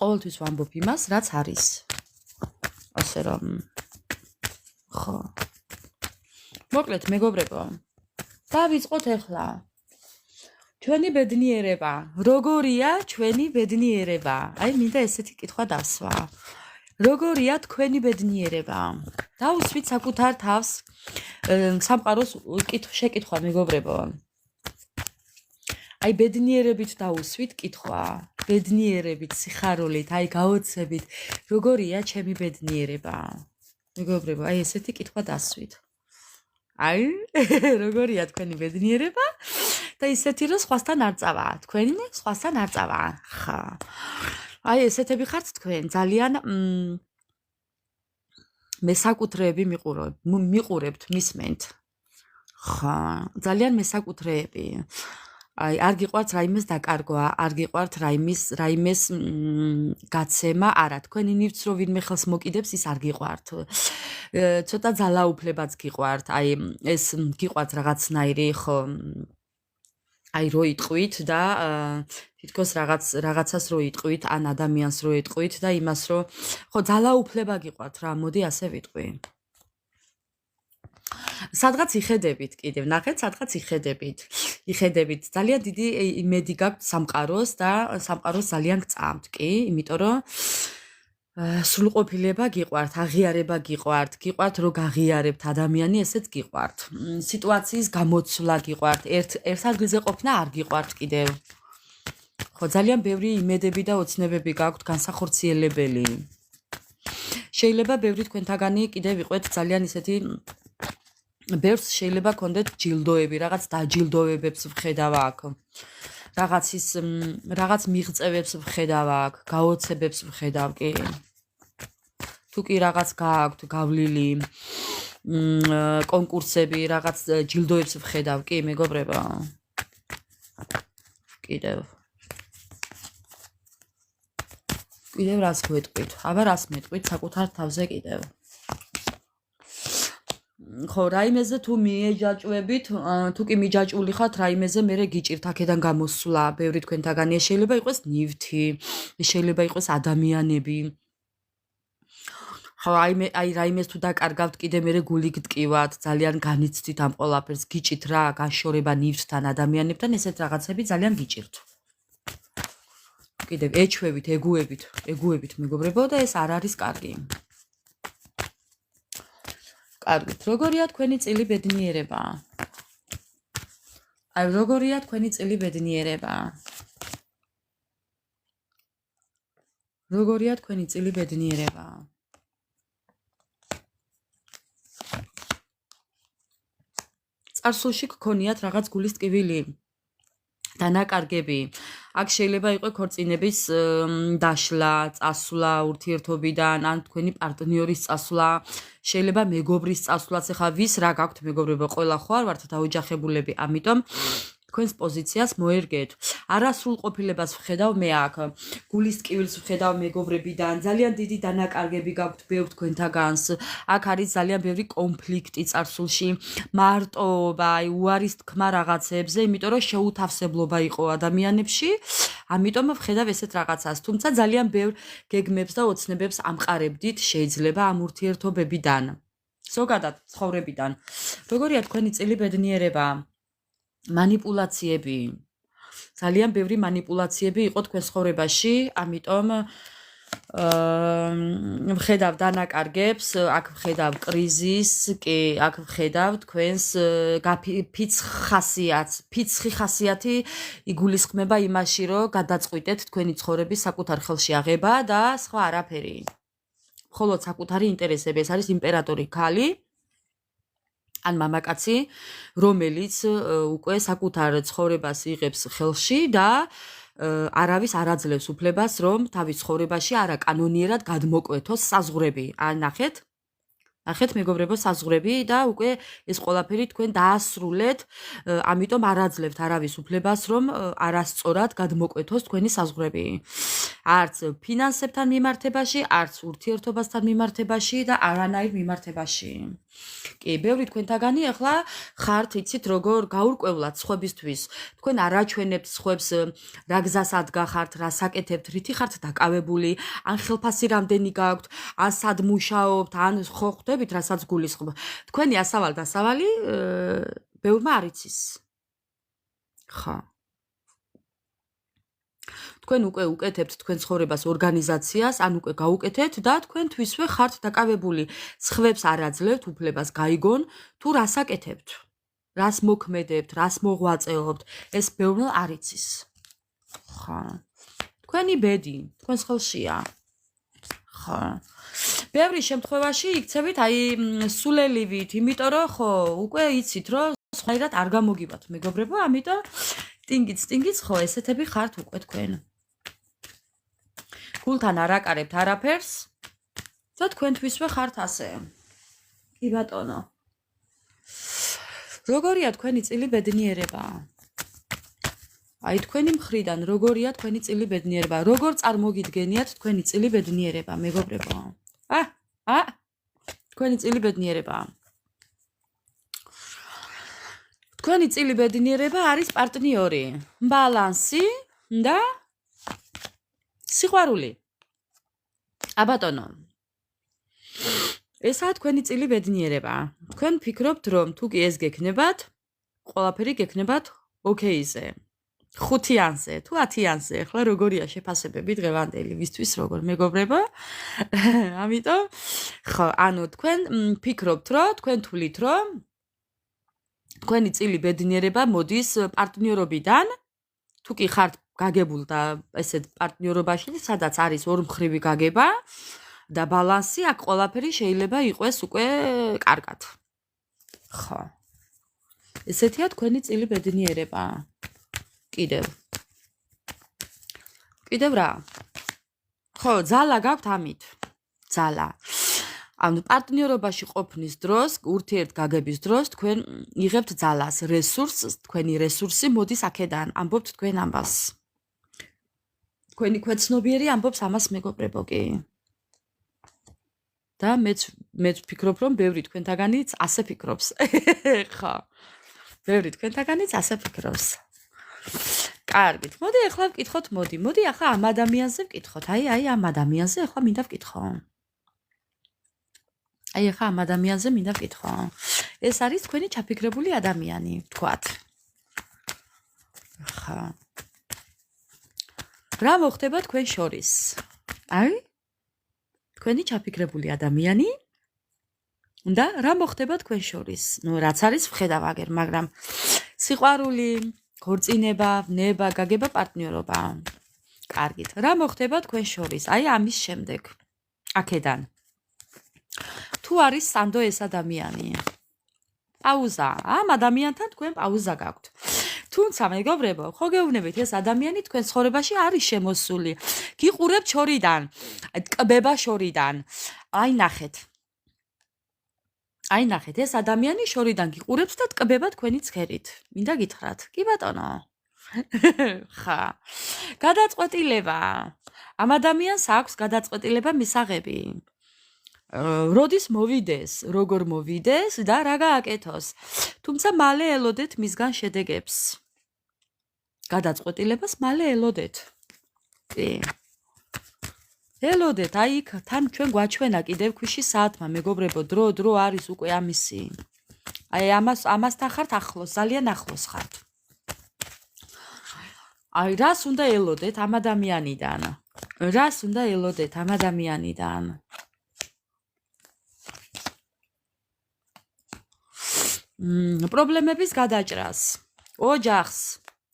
ყოველთვის ვამბობ იმას, რაც არის. ასე რომ ხო. მოკლედ, მეგობრებო, დავიწყოთ ახლა. ჩვენი ბედნიერება. როგორია ჩვენი ბედნიერება? აი, მინდა ესეთი კითხვა დასვა. როგორია თქვენი ბედნიერება? დაუსვით საკუთარ თავს სამყაროს შეკითხვა, მეგობრებო. აი, ბედნიერებით დაუსვით კითხვა. ბედნიერებით, სიხარულით, აი, გაოცებით, როგორია ჩემი ბედნიერება? მეგობრებო, აი, ესეთი კითხვა დასვით. აი, როგორია თქვენი ბედნიერება? და ისეთი რომ სხვასთან არ წავა. თქვენი სხვასთან არ წავა. ხა. აი, ესეთები ხართ თქვენ, ძალიან მესაკუთრეები მიყურებთ, მისმენთ. ხა, ძალიან მესაკუთრეები. აი, არ გიყვართ რაიმეს დაკარგვა, არ გიყვართ რაიმეს გაცემა, არა, თქვენი ნივთს რო ვინმე ხელს მოკიდებს, ის არ გიყვართ. ცოტა ძალაუფლებაც გიყვართ, აი, ეს გიყვართ რაღაცნაირი, ხო, აი რო იტყვით და თითქოს რაღაცას რო იტყვით, ან ადამიანს რო იტყვით და იმას რო ხო ძალაუფლება გიყვართ რა, მოდი ასე ვიტყვი. სადღაც იხედებით კიდევ, ნახეთ, სადღაც იხედებით. ძალიან დიდი იმედი გაქვთ სამყაროს და სამყაროს ძალიან გწამთ, კი, იმიტომ რომ სრულყოფილება გიყვართ, აღიარება გიყვართ, რომ გაღიარებთ ადამიანი, ესეც გიყვართ. სიტუაციის გამოცვლა გიყვართ, ერთ ადგილზე ყოფნა არ გიყვართ კიდევ. ხო, ძალიან ბევრი იმედები და ოცნებები გაქვთ განსახორციელებელი. შეიძლება ბევრი თქვენთაგანი კიდევ იყვეთ ძალიან ისეთი ბევრს შეიძლება გქონდეთ ჯილდოები, რაღაც დაჯილდოვებებს ვხედავ აქ. რაღაც მიღწევებს ვხედავ აქ, გაოცებებს ვხედავ, კი. თუ კი რაღაც გააქვთ გავლილი კონკურსები, რაღაც ჯილდოებს ვხედავ, კი, მეგობრებო. კიდევ რას გვეტყვით? აბა რას მეტყვით საკუთარ თავზე კიდევ? ხო, რაიმეზე თუ მიეჯაჭვებით, თუ კი მიჯაჭვული ხართ რაიმეზე, მერე გიჭირთ აქედან გამოსვლა, ბევრი თქვენთაგანი შეიძლება იყოს ნივთი, შეიძლება იყოს ადამიანები. ხო, აი რაიმეს თუ დაკარგავთ, კიდე მერე გული გტკივათ, ძალიან განიცდით ამ ყველაფერს, გიჭირთ რა, განშორება ნივთთან, ადამიანებთან, ესეთ რაღაცები ძალიან გიჭირთ. კიდევ ეჩვევით, ეგუებით მეგობრებო და ეს არ არის კარგი. კარგით, როგორია თქვენი წილი ბედნიერება? აი, როგორია თქვენი წილი ბედნიერება? როგორია თქვენი წილი ბედნიერება? წარსულში გქონიათ რაღაც გულის ტკივილი? დანაკარგები. აქ შეიძლება იყოს ქორწინების დაშლა, წასვლა ურთიერთობიდან, ან თქვენი პარტნიორის წასვლა, შეიძლება მეგობრის წასვლაც. ახლა ვის რა გაქვთ მეგობრებო, ყველა ხო არ ვართ დაოჯახებულები, ამიტომ თქვენს პოზიციას მოერგეთ. არასრულყოფილებას ვხედავ მე აქ. გულის ტკივილს ვხედავ მეგობრებიდან, ძალიან დიდი დანაკარგები გაქვთ ბევრ თქვენთაგანს. აქ არის ძალიან ბევრი კონფლიქტი წარსულში, მარტოობა, უარის თქმა რაღაცებზე, იმიტომ რომ შეუთავსებლობა იყო ადამიანებში, ამიტომ ვხედავ ესეთ რაღაცას. თუმცა ძალიან ბევრ გეგმებს და ოცნებებს ამყარებდით შეიძლება ამ ურთიერთობებიდან. ზოგადად ცხოვრებიდან. როგორია თქვენი წილი ბედნიერება? მანიპულაციები. ძალიან ბევრი მანიპულაციები იყო თქვენ ცხოვრებაში, ამიტომ ვხედავ დანაკარგებს, აქ ვხედავ კრიზისს, კი, აქ ვხედავ თქვენს ფიცხი ხასიათი იგულისხმება იმაში, რომ გადაწყვიტეთ თქვენი ცხოვრების საკუთარ ხელში აღება და სხვა არაფერი. მხოლოდ საკუთარი ინტერესები, ეს არის იმპერატორი ქალი. ან მამაკაცი, რომელიც უკვე საკუთარ ცხოვრებას იღებს ხელში და არავის არ აძლევს უფლებას, რომ თავის ცხოვრებაში არაკანონიერად გადმოკვეთოს საზღვრები. ნახეთ მეგობრებო, საზღვრები და უკვე ეს ყველაფერი თქვენ დაასრულეთ, ამიტომ არ აძლევთ არავის უფლებას, რომ არასწორად გადმოკვეთოს თქვენი საზღვრები. არც ფინანსებთან მიმართებაში, არც ურთიერთობასთან მიმართებაში და არანაირ მიმართებაში. კი, ბევრი თქვენთაგანი ახლა ხართ, იცით როგორ გაურკვევლად სხვებისთვის. თქვენ არ აჩვენებთ სხვებს რა გზას ადგახართ, რა საკეთებთ, რითი ხართ დაკავებული, ან ხელფასი რამდენი გაქვთ, ან სად მუშაობთ, ან ხო ხვდებით რასაც გულისხმობ. თქვენი ასავალი ბევრმა არ იცის. ხა. თქვენ უკვე უკეთებთ თქვენ ცხოვრებას ორგანიზაციას, ან უკვე გაუკეთეთ და თქვენთვისვე ხართ დაკავებული. სხვებს არ აძლევთ უფლებას გაიგონ თუ რას აკეთებთ, რას მოქმედებთ, რას მოღვაწეობთ, ეს ბევრმა არ იცის. ხა. თქვენი ბედი თქვენს ხელშია. ხა. ბევრი შემთხვევაში იქცევით აი სულელივით, იმიტომ რომ ხო, უკვე იცით რომ სხვაირად არ გამოგივათ მეგობრებო, ამიტომ ტინგიც ხო, ესეთები ხართ უკვე თქვენ. გულთან არ აკარებთ არაფერს და თქვენთვისვე ხართ ასე. კი ბატონო. როგორია თქვენი წილი ბედნიერება? აი თქვენი მხრიდან როგორია თქვენი წილი ბედნიერება? როგორ წარმოგიდგენიათ თქვენი წილი ბედნიერება, მეგობრებო? თქვენი წილი ბედნიერება. თქვენი წილი ბედნიერება არის პარტნიორი, ბალანსი და სიყვარული. აბატონო. ესაა თქვენი წილი ბედნიერება. თქვენ ფიქრობთ, რომ თუ კი ეს გექნებათ, ყველაფერი გექნებათ ოკეიზე. 5-იანზე, თუ 10-იანზე, ახლა როგორია შეფასებები დღევანდელი ვისთვის როგორ მეგობრებო? ამიტომ ხო, ანუ თქვენ ფიქრობთ, რომ თქვენ თვლით, რომ თქვენი წილი ბედნიერება მოდის პარტნიორობიდან, თუ კი ხართ გაგებულ და ესეთ პარტნიორობაში, სადაც არის ორმხრივი გაგება და ბალანსი, აქ ყველაფერი შეიძლება იყოს უკვე კარგად. ხო. ესეთია თქვენი წილი ბედნიერება. კიდევ რა? ხო, ძალა გაქვთ ამით. ძალა. ანუ პარტნიორობაში ყოფნის დროს, ურთიერთგაგების დროს თქვენ იღებთ ძალას, რესურსს, თქვენი რესურსი მოდის აქედან, ამბობთ თქვენ ამბავს. თქვენი ქვეცნობიერი ამბობს ამას მეგობრებო კი. და მეც ვფიქრობ, რომ ბევრი თქვენთაგანიც ასე ფიქრობს. ხო. ბევრი თქვენთაგანიც ასე ფიქრობს. კარგით. მოდი ახლა ვკითხოთ, მოდი ახლა ამ ადამიანზე ვკითხოთ. აი ამ ადამიანზე ახლა მინდა ვკითხო. ეს არის თქვენი ჩაფიქრებული ადამიანი, ვთქვათ. ხა. რა მოხდება თქვენ შორის? აი? თქვენი ჩაფიქრებული ადამიანი და რა მოხდება თქვენ შორის? ნუ რაც არის ვხედავ აგერ, მაგრამ სიყვარული, ქორწინება, ნება, გაგება, პარტნიორობა. კარგით. რა მოხდება თქვენ შორის? აი ამის შემდეგ. აქედან. თუ არის სანდო ეს ადამიანი. პაუზა. ამ ადამიანთან თქვენ პაუზა გაქვთ. თუმცა მეგობრებო, ხო გეუბნებით ეს ადამიანი თქვენ ცხოვრებაში არის შემოსული. გიყურებთ შორიდან, ტკბება შორიდან. აი ნახეთ, ეს ადამიანი შორიდან გიყურებს და ტკბება თქვენი ცქერით. მინდა გითხრათ. კი ბატონო. ხა. გადაწყვეტილება. ამ ადამიანს აქვს გადაწყვეტილება მისაღები. როდის მოვიდეს, როგორ მოვიდეს და რა გააკეთოს. თუმცა მალე ელოდეთ მისგან შედეგებს. გადაწყვეტილებას მალე ელოდეთ. კი. ელოდეთ, აი იქ თან ჩვენ გვაჩვენა კიდევ ქვიში საათმა, მეგობრებო, დრო არის უკვე ამისი. აი ამასთან ხართ ახლოს, ძალიან ახლოს ხართ. აი რას უნდა ელოდეთ ამ ადამიანიდან? პრობლემების გადაჭრას, ოჯახს.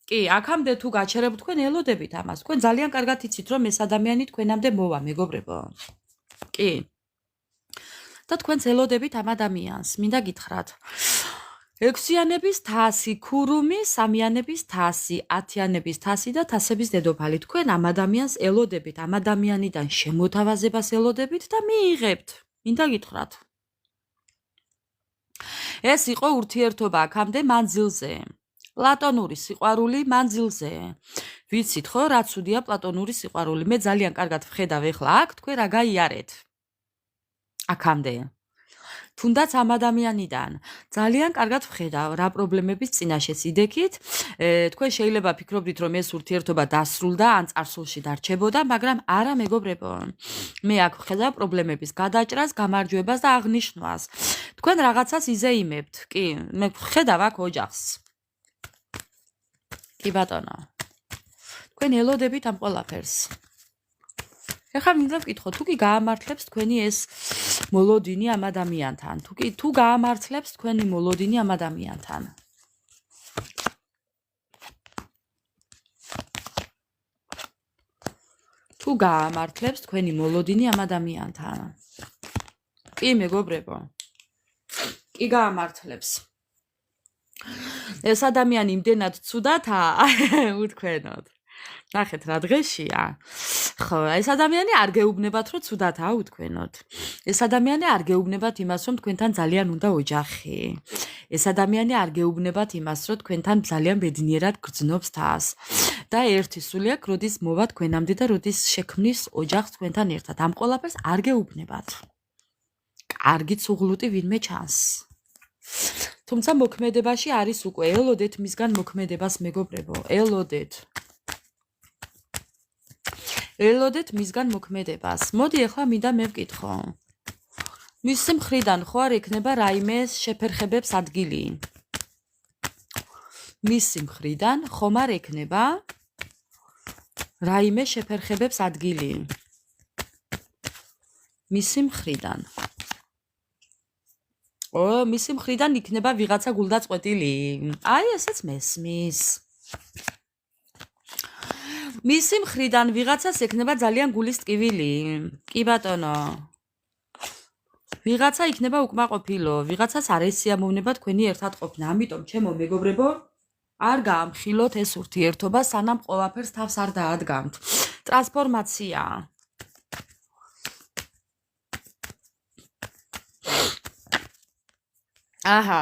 კი, აქამდე თუ გაჩერებთ თქვენ ელოდებით ამას. თქვენ ძალიან კარგად იცით, რომ ეს ადამიანი თქვენამდე მოვა, მეგობრებო. კი. და თქვენც ელოდებით ამ ადამიანს, მინდა გითხრათ. 6-იანების თასი, ქურუმი, 3-იანების თასი, 10-იანების თასი და თასების დედოფალი. თქვენ ამ ადამიანს ელოდებით, ამ ადამიანიდან შემოთავაზებას ელოდებით და მიიღებთ. მინდა გითხრათ. ეს იყო ურთიერთობა აქამდე მანძილზე. პლატონური სიყვარული მანძილზე. ვიცით ხო, რა ცუდია პლატონური სიყვარული. მე ძალიან კარგად ვხედავ ეხლა აქ თქვენ რა გაიარეთ. აქამდე. თუნდაც ამ ადამიანიდან ძალიან კარგად ვხედავ რა პრობლემების წინაშე სიდექით. თქვენ შეიძლება ფიქრობდით, რომ ეს ურთიერთობა დასრულდა ან წარსულში დარჩებოდა, მაგრამ არა მეგობრებო. მე აქ ვხედავ პრობლემების გადაჭრას, გამარჯვებას და აღნიშვნას. თქვენ რაღაცას იზეიმებთ. კი, მე ვხედავ აქ ოჯახს. კი ბატონო. თქვენ ელოდებით ამ ყველაფერს. ეხლა მინდა ვკითხო, თუ კი გაამართლებს თქვენი ეს მოლოდინი ამ ადამიანთან. თუ გაამართლებს თქვენი მოლოდინი ამ ადამიანთან. თუ გაამართლებს თქვენი მოლოდინი ამ ადამიანთან. კი მეგობრებო. კი გაამართლებს. ეს ადამიანი იმდენად ცუდათაა, უთქვენოდ. ნახეთ რა დღეშია. ხო, ეს ადამიანი არ გეუბნებათ, რომ ცუდათაა, უთქვენოდ. ეს ადამიანი არ გეუბნებათ იმას, რომ თქვენთან ძალიან უნდა ოჯახი. ეს ადამიანი არ გეუბნებათ იმას, რომ თქვენთან ძალიან ბედნიერად გრძნობს თავს. და ერთი სული აქვს, როდის მოვა თქვენამდე და როდის შექმნის ოჯახს თქვენთან ერთად. ამ ყველაფერს არ გეუბნებათ. კარგით უღლუტი ვინმე ჩანს. თუმცა მოქმედებაში არის უკვე. ელოდეთ მისგან მოქმედებას მეგობრებო. ელოდეთ მისგან მოქმედებას. მოდი ახლა მინდა მე ვკითხო. მისი მხრიდან ხო არ ექნება რაიმე შეფერხებებს ადგილი? მისი მხრიდან ხომ არ ექნება რაიმე შეფერხებებს ადგილი? მისი მხრიდან. მისი მხრიდან იქნება ვიღაცა გულდაწყვეტილი. აი ესეც მესმის. მისი მხრიდან ვიღაცას ექნება ძალიან გულის ტკივილი. კი ბატონო. ვიღაცა იქნება უკმაყოფილო, ვიღაცას არ ესიამოვნება თქვენი ერთად ყოფნა. ამიტომ ჩემო მეგობრებო, არ გაამხილოთ ეს ურთიერთობა, სანამ ყველაფერს თავს არ დაადგამთ. ტრანსფორმაცია. აჰა,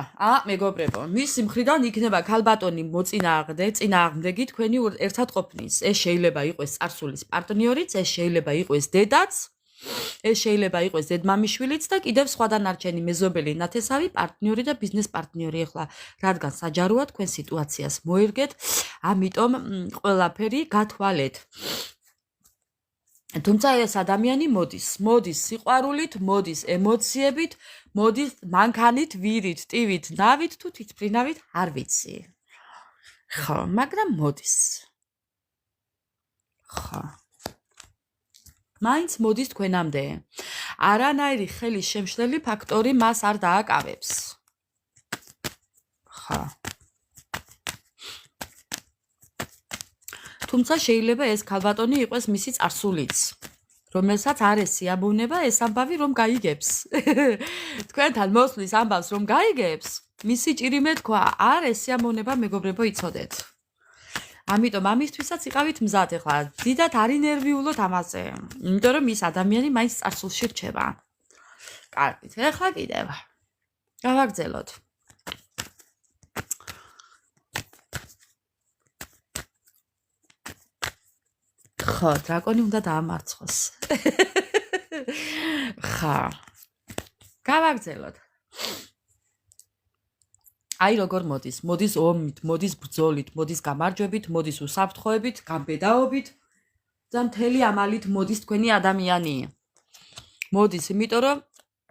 მეგობრებო, მისი მხრიდან იქნება ქალბატონი წინააღმდეგი თქვენი ერთად ყოფნის. ეს შეიძლება იყოს წარსულის პარტნიორიც, ეს შეიძლება იყოს დედაც, ეს შეიძლება იყოს დედმამიშვილიც და კიდევ სხვა დანარჩენი მეზობელი ნათესავი პარტნიორი და ბიზნეს პარტნიორი. ახლა რადგან საჯაროა თქვენ სიტუაციას მოერგეთ, ამიტომ ყველაფერი გათვალეთ. თუმცა ეს ადამიანი მოდის სიყვარულით, მოდის ემოციებით, მოდის მანქანით, ვირით, ტივით, ნავით თუ თვითმფრინავით, არ ვიცი. ხო, მაგრამ მოდის. ხო. მაინც მოდის თქვენამდე. არანაირი ხელის შემშლელი ფაქტორი მას არ დააკავებს. ხო. თუმცა შეიძლება ეს ქალბატონი იყოს მისი წარსულიც, რომელსაც არ ესიამოვნება ეს ამბავი რომ გაიგებს. თქვენთან მოსვლის ამბავს რომ გაიგებს, მისი ჭირიმე თქვა, არ ესიამოვნება მეგობრებო იცოდეთ. ამიტომ ამისთვისაც იყავით მზად ახლა, დიდად არ ინერვიულოთ ამაზე, იმიტომ რომ ის ადამიანი მაინც წარსულში რჩება. კარგით, ახლა კიდევ გავაგრძელოთ. ხო, დრაკონი უნდა დაამარცხოს. ხა. გავაგრძელოთ. აი როგორ მოდის ომით, მოდის ბრძოლით, მოდის გამარჯვებით, მოდის უსაფრთხოებით, გამბედაობით და მთელი ამალით მოდის თქვენი ადამიანი. მოდის, იმიტომ რომ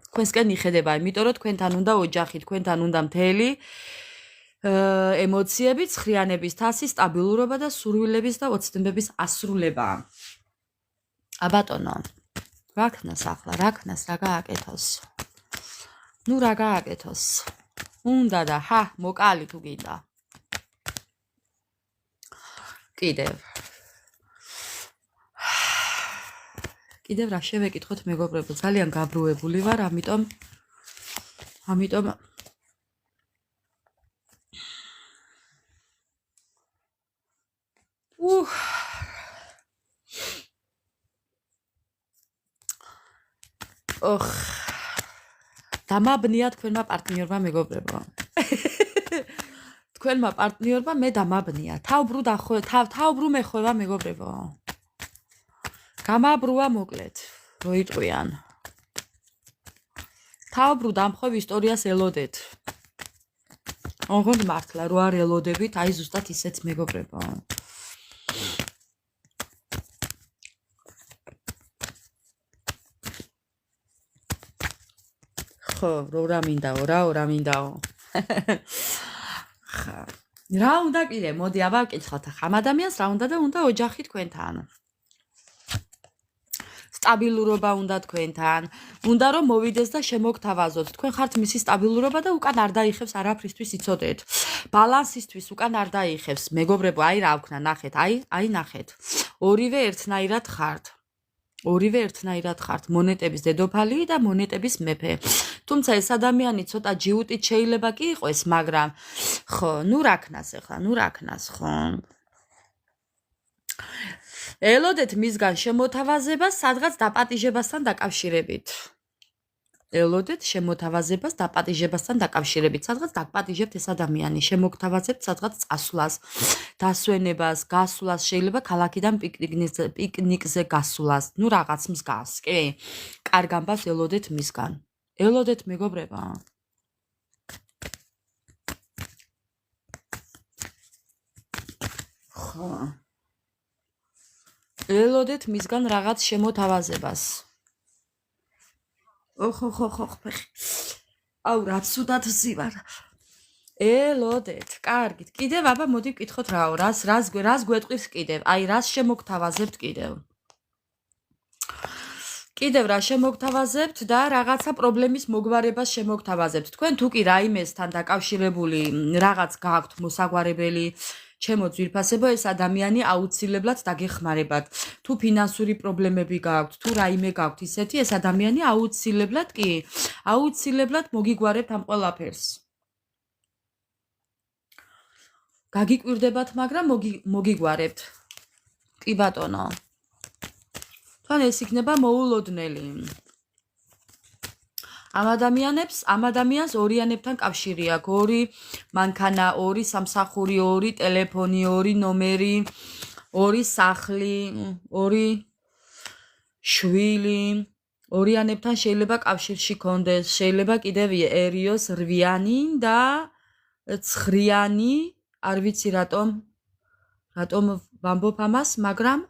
თქვენსკენ იხედება, იმიტომ რომ თქვენთან უნდა ოჯახი, თქვენთან უნდა მთელი ემოციები, ცხრიანების თასი, სტაბილურობა და სურვილების და ოცნებების ასრულება. აბატონო, რა ქნას ახლა, რა გააკეთოს? ნუ რა გააკეთოს? უნდა და მოკალი თუ გინდა. კიდევ რა შევეკითხოთ მეგობრებო, ძალიან გაბრუებული ვარ, ამიტომ დამაბნია თქვენმა პარტნიორმა მეგობრებო. თქვენმა პარტნიორმა მე დამაბნია. თავბრუ მეხვევა მეგობრებო. გამაბრუა მოკლედ, როიტყვიან. თავბრუ დამხვევ ისტორიას ელოდეთ. ოღონდ მართლა რო არ ელოდებით, აი ზუსტად ისეც მეგობრებო. ხო, რა მინდაო. ხა. რა უნდა კიდე, მოდი ავაკითხოთ ამ ადამიანს რა უნდა და უნდა ოჯახი თქვენთან. სტაბილურობა უნდა თქვენთან, უნდა რომ მოვიდეს და შემოგთავაზოთ. თქვენ ხართ მისი სტაბილურობა და უკან არ დაიხევს არაფრისთვის იცოდეთ. ბალანსისთვის უკან არ დაიხევს. მეგობრებო, აი რა ვქნა, ნახეთ, აი ნახეთ. ორივე ერთნაირად ხართ, მონეტების დედოფალი და მონეტების მეფე. თუმცა ეს ადამიანი ცოტა ჯიუტით შეიძლება კი იყოს, მაგრამ ხო, ნუ რა ქნას, ხო. ელოდეთ მისგან შემოთავაზებას სადღაც დაპატიჟებასთან დაკავშირებით. სადღაც დაპატიჟებთ ეს ადამიანი, შემოგთავაზებთ სადღაც წასვლას, დასვენებას, გასვლას, შეიძლება ქალაქიდან პიკნიკზე გასვლას, ნუ რაღაც მსგავს, კი? კარგ ამბავს ელოდეთ მისგან. ელოდეთ მეგობრება. ხო. ელოდეთ მისგან რაღაც შემოთავაზებას. ხო. აუ, რა ცუდად ზივარ. ელოდეთ, კარგით. კიდევ აბა მოდი ვკითხოთ რაო, რას გვეტყვის კიდევ? აი, რას შემოგთავაზებთ კიდევ? კიდევ რა შემოგთავაზებთ და რაღაცა პრობლემის მოგვარებას შემოგთავაზებთ. თქვენ თუ კი რაიმესთან დაკავშირებული რაღაც გააქვთ მოსაგვარებელი, ჩემო ძვირფასებო, ეს ადამიანი აუცილებლად დაგეხმარებათ. თუ ფინანსური პრობლემები გაქვთ, თუ რაიმე გაქვთ ისეთი, ეს ადამიანი აუცილებლად მოგიგვარებთ ამ ყველაფერს. გაგიკვირდებათ, მაგრამ მოგიგვარებთ. კი ბატონო. თან ეს იქნება მოულოდნელი. ამ ადამიანს ორიანებთან კავშირი აქვს. 2 მანქანა, 2 სამსახური, 2 ტელეფონი, 2 ნომერი, 2 სახლი, 2 შვილი. ორიანებთან შეიძლება კავშირში კონდეს. შეიძლება კიდევერიოს 8-იანი და 9-იანი. არ ვიცი რატომ ვამბობ ამას, მაგრამ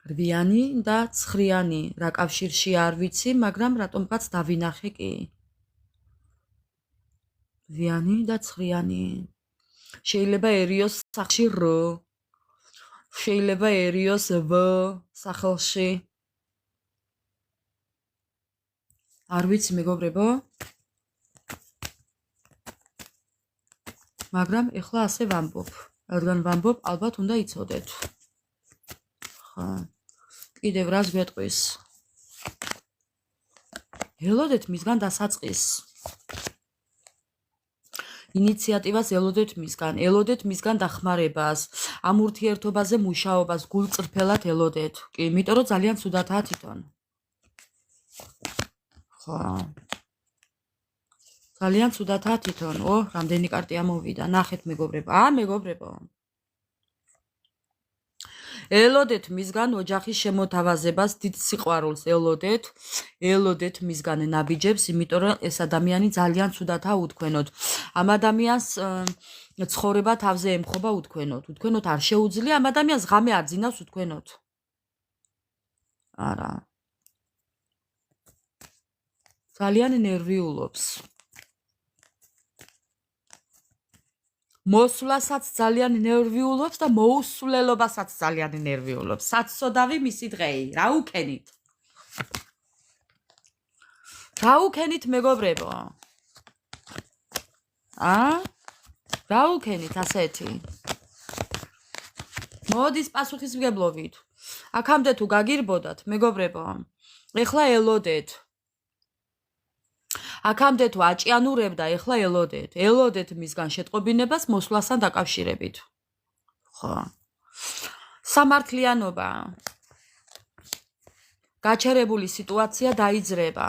8-იანი და 9-იანი რა კავშირში არ ვიცი, მაგრამ რატომღაც დავინახე კი. 8-იანი და 9-იანი. შეიძლებაერიოს სახში R. შეიძლებაერიოს V სახელში. არ ვიცი მეგობრებო. მაგრამ ეხლა ასე ვამბობ. რადგან ვამბობ, ალბათ უნდა იცოდეთ. ხო. კიდევ რას გვეტყვის? ელოდეთ მისგან დასაწყისს. ინიციატივას ელოდეთ მისგან დახმარებას, ამ ურთიერთობაზე მუშაობას გულწრფელად ელოდეთ. კი, იმიტომ რომ ძალიან ცუდათაა თვითონ. ხო. ძალიან ცუდათაა თვითონ. რამდენი კარტი ამოვიდა. ნახეთ მეგობრებო. ელოდეთ მისგან ოჯახის შემოთავაზებას, დიდ სიყვარულს ელოდეთ მისგან ნაბიჯებს, იმიტომ რომ ეს ადამიანი ძალიან ცუდათაა უთქვენოთ. ამ ადამიანს ცხოვრება თავზე ემხობა უთქვენოთ არ შეუძლია, ამ ადამიანს ღამე არ ძინავს უთქვენოთ. არა. ძალიან ნერვიულობს. მოსვლასაც ძალიან ნერვიულობს და მოუსვლელობასაც ძალიან ნერვიულობს. საცოდავი მისი დღეი. რა უკენით მეგობრებო? რა უკენით ასეთი? მოდის პასუხისმგებლობით. აქამდე თუ გაგირბოდათ მეგობრებო, ეხლა ელოდეთ. აქამდე თუ აჭიანურებდა, ეხლა ელოდეთ მისგან შეტყობინებას მოსვლასთან დაკავშირებით. ხო. სამართლიანობა. გაჩერებული სიტუაცია დაიძრება.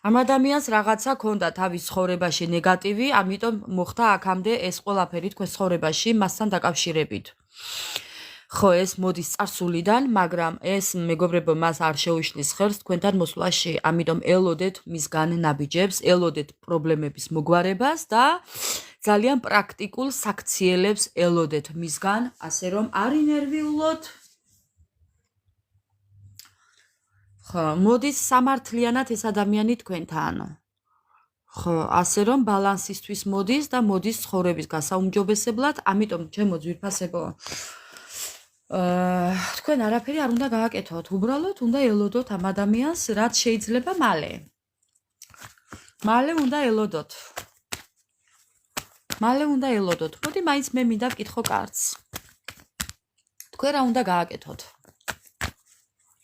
ამ ადამიანს რაღაცა ქონდა თავის ცხოვრებაში ნეგატივი, ამიტომ მოხდა აქამდე ეს ყველაფერი თქვენს ცხოვრებაში მასთან დაკავშირებით. ხო, ეს მოდის წარსულიდან, მაგრამ ეს მეგობრებო მას არ შეუშლის ხელს თქვენთან მოსვლაში, ამიტომ ელოდეთ მისგან ნაბიჯებს, ელოდეთ პრობლემების მოგვარებას და ძალიან პრაქტიკულ საქციელებს ელოდეთ მისგან, ასე რომ არ ინერვიულოთ. ხო, მოდის სამართლიანად ეს ადამიანი თქვენთან. ხო, ასე რომ ბალანსისთვის მოდის და მოდის ცხოვრების გასაუმჯობესებლად, ამიტომ ჩემო ძვირფასებო, თქვენ არაფერი არ უნდა გააკეთოთ, უბრალოდ უნდა ელოდოთ ამ ადამიანს, რაც შეიძლება მალე. მალე უნდა ელოდოთ. მოდი მაინც მე მინდა ვკითხო კარტს. თქვენ რა უნდა გააკეთოთ?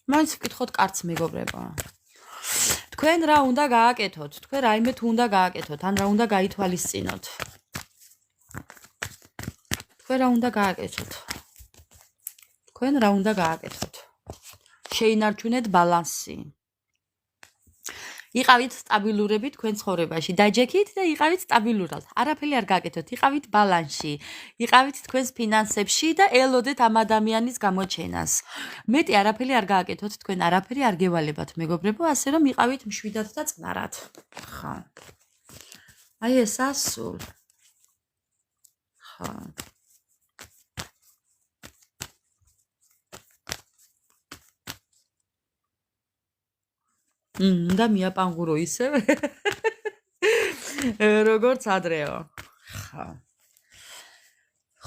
მაინც ვკითხოთ კარტს მეგობრებო. თქვენ რა უნდა გააკეთოთ? თქვენ რაიმე თუ უნდა გააკეთოთ, ან რა უნდა გაითვალისწინოთ? თქვენ რა უნდა გააკეთოთ? შეინარჩუნეთ ბალანსი. იყავით სტაბილურები თქვენ ცხოვრებაში, დაჯექით და იყავით სტაბილურად. არაფერი არ გააკეთოთ, იყავით ბალანსში, იყავით თქვენს ფინანსებში და ელოდეთ ამ ადამიანის გამოჩენას. მეტი არაფერი არ გააკეთოთ, თქვენ არაფერი არ გევალებათ, მეგობრებო, ასე რომ იყავით მშვიდად და წყნარად. ხო. აი ესაა სულ. ხო. და მიაპანგურო ისევ როგორც ადრეო.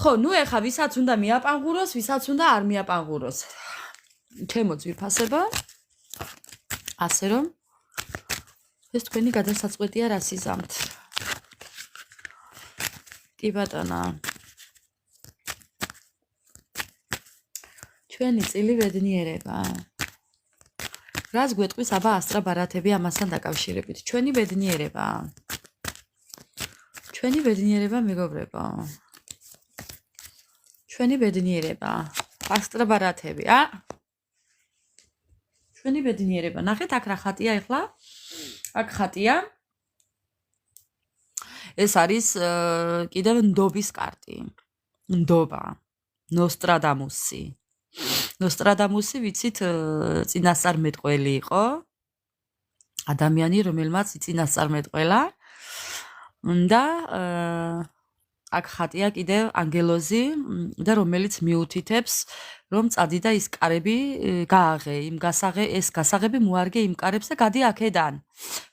ხო, ნუ ეხა ვისაც უნდა მიაპანგუროს, ვისაც უნდა არ მიაპანგუროს. ჩემო ძვირფასებო, ასე რომ ეს თქვენი გადასაწყვეტია რას იზამთ. კი ბატონო. ჩვენი წილი ბედნიერება. რას გვეტყვის აბა ასტრა ბარათები ამასთან დაკავშირებით? ჩვენი ბედნიერება. ჩვენი ბედნიერება მეგობრებო. ჩვენი ბედნიერება. ასტრა ბარათები, ჩვენი ბედნიერება. ნახეთ აქ რა ხატია ახლა? აქ ხატია. ეს არის კიდევ ნდობის კარტი. ნდობა. ნოსტრადამუსი. ნოსტრადამუსი ვიცით წინასწარმეტყველი იყო. ადამიანი, რომელმაც წინასწარმეტყველა და აქ ხატია კიდევ ანგელოზი და რომელიც მიუთითებს რომ წადი და ის კარები გააღე, ეს გასაღები მოარგე იმ კარებს და გადი აქედან.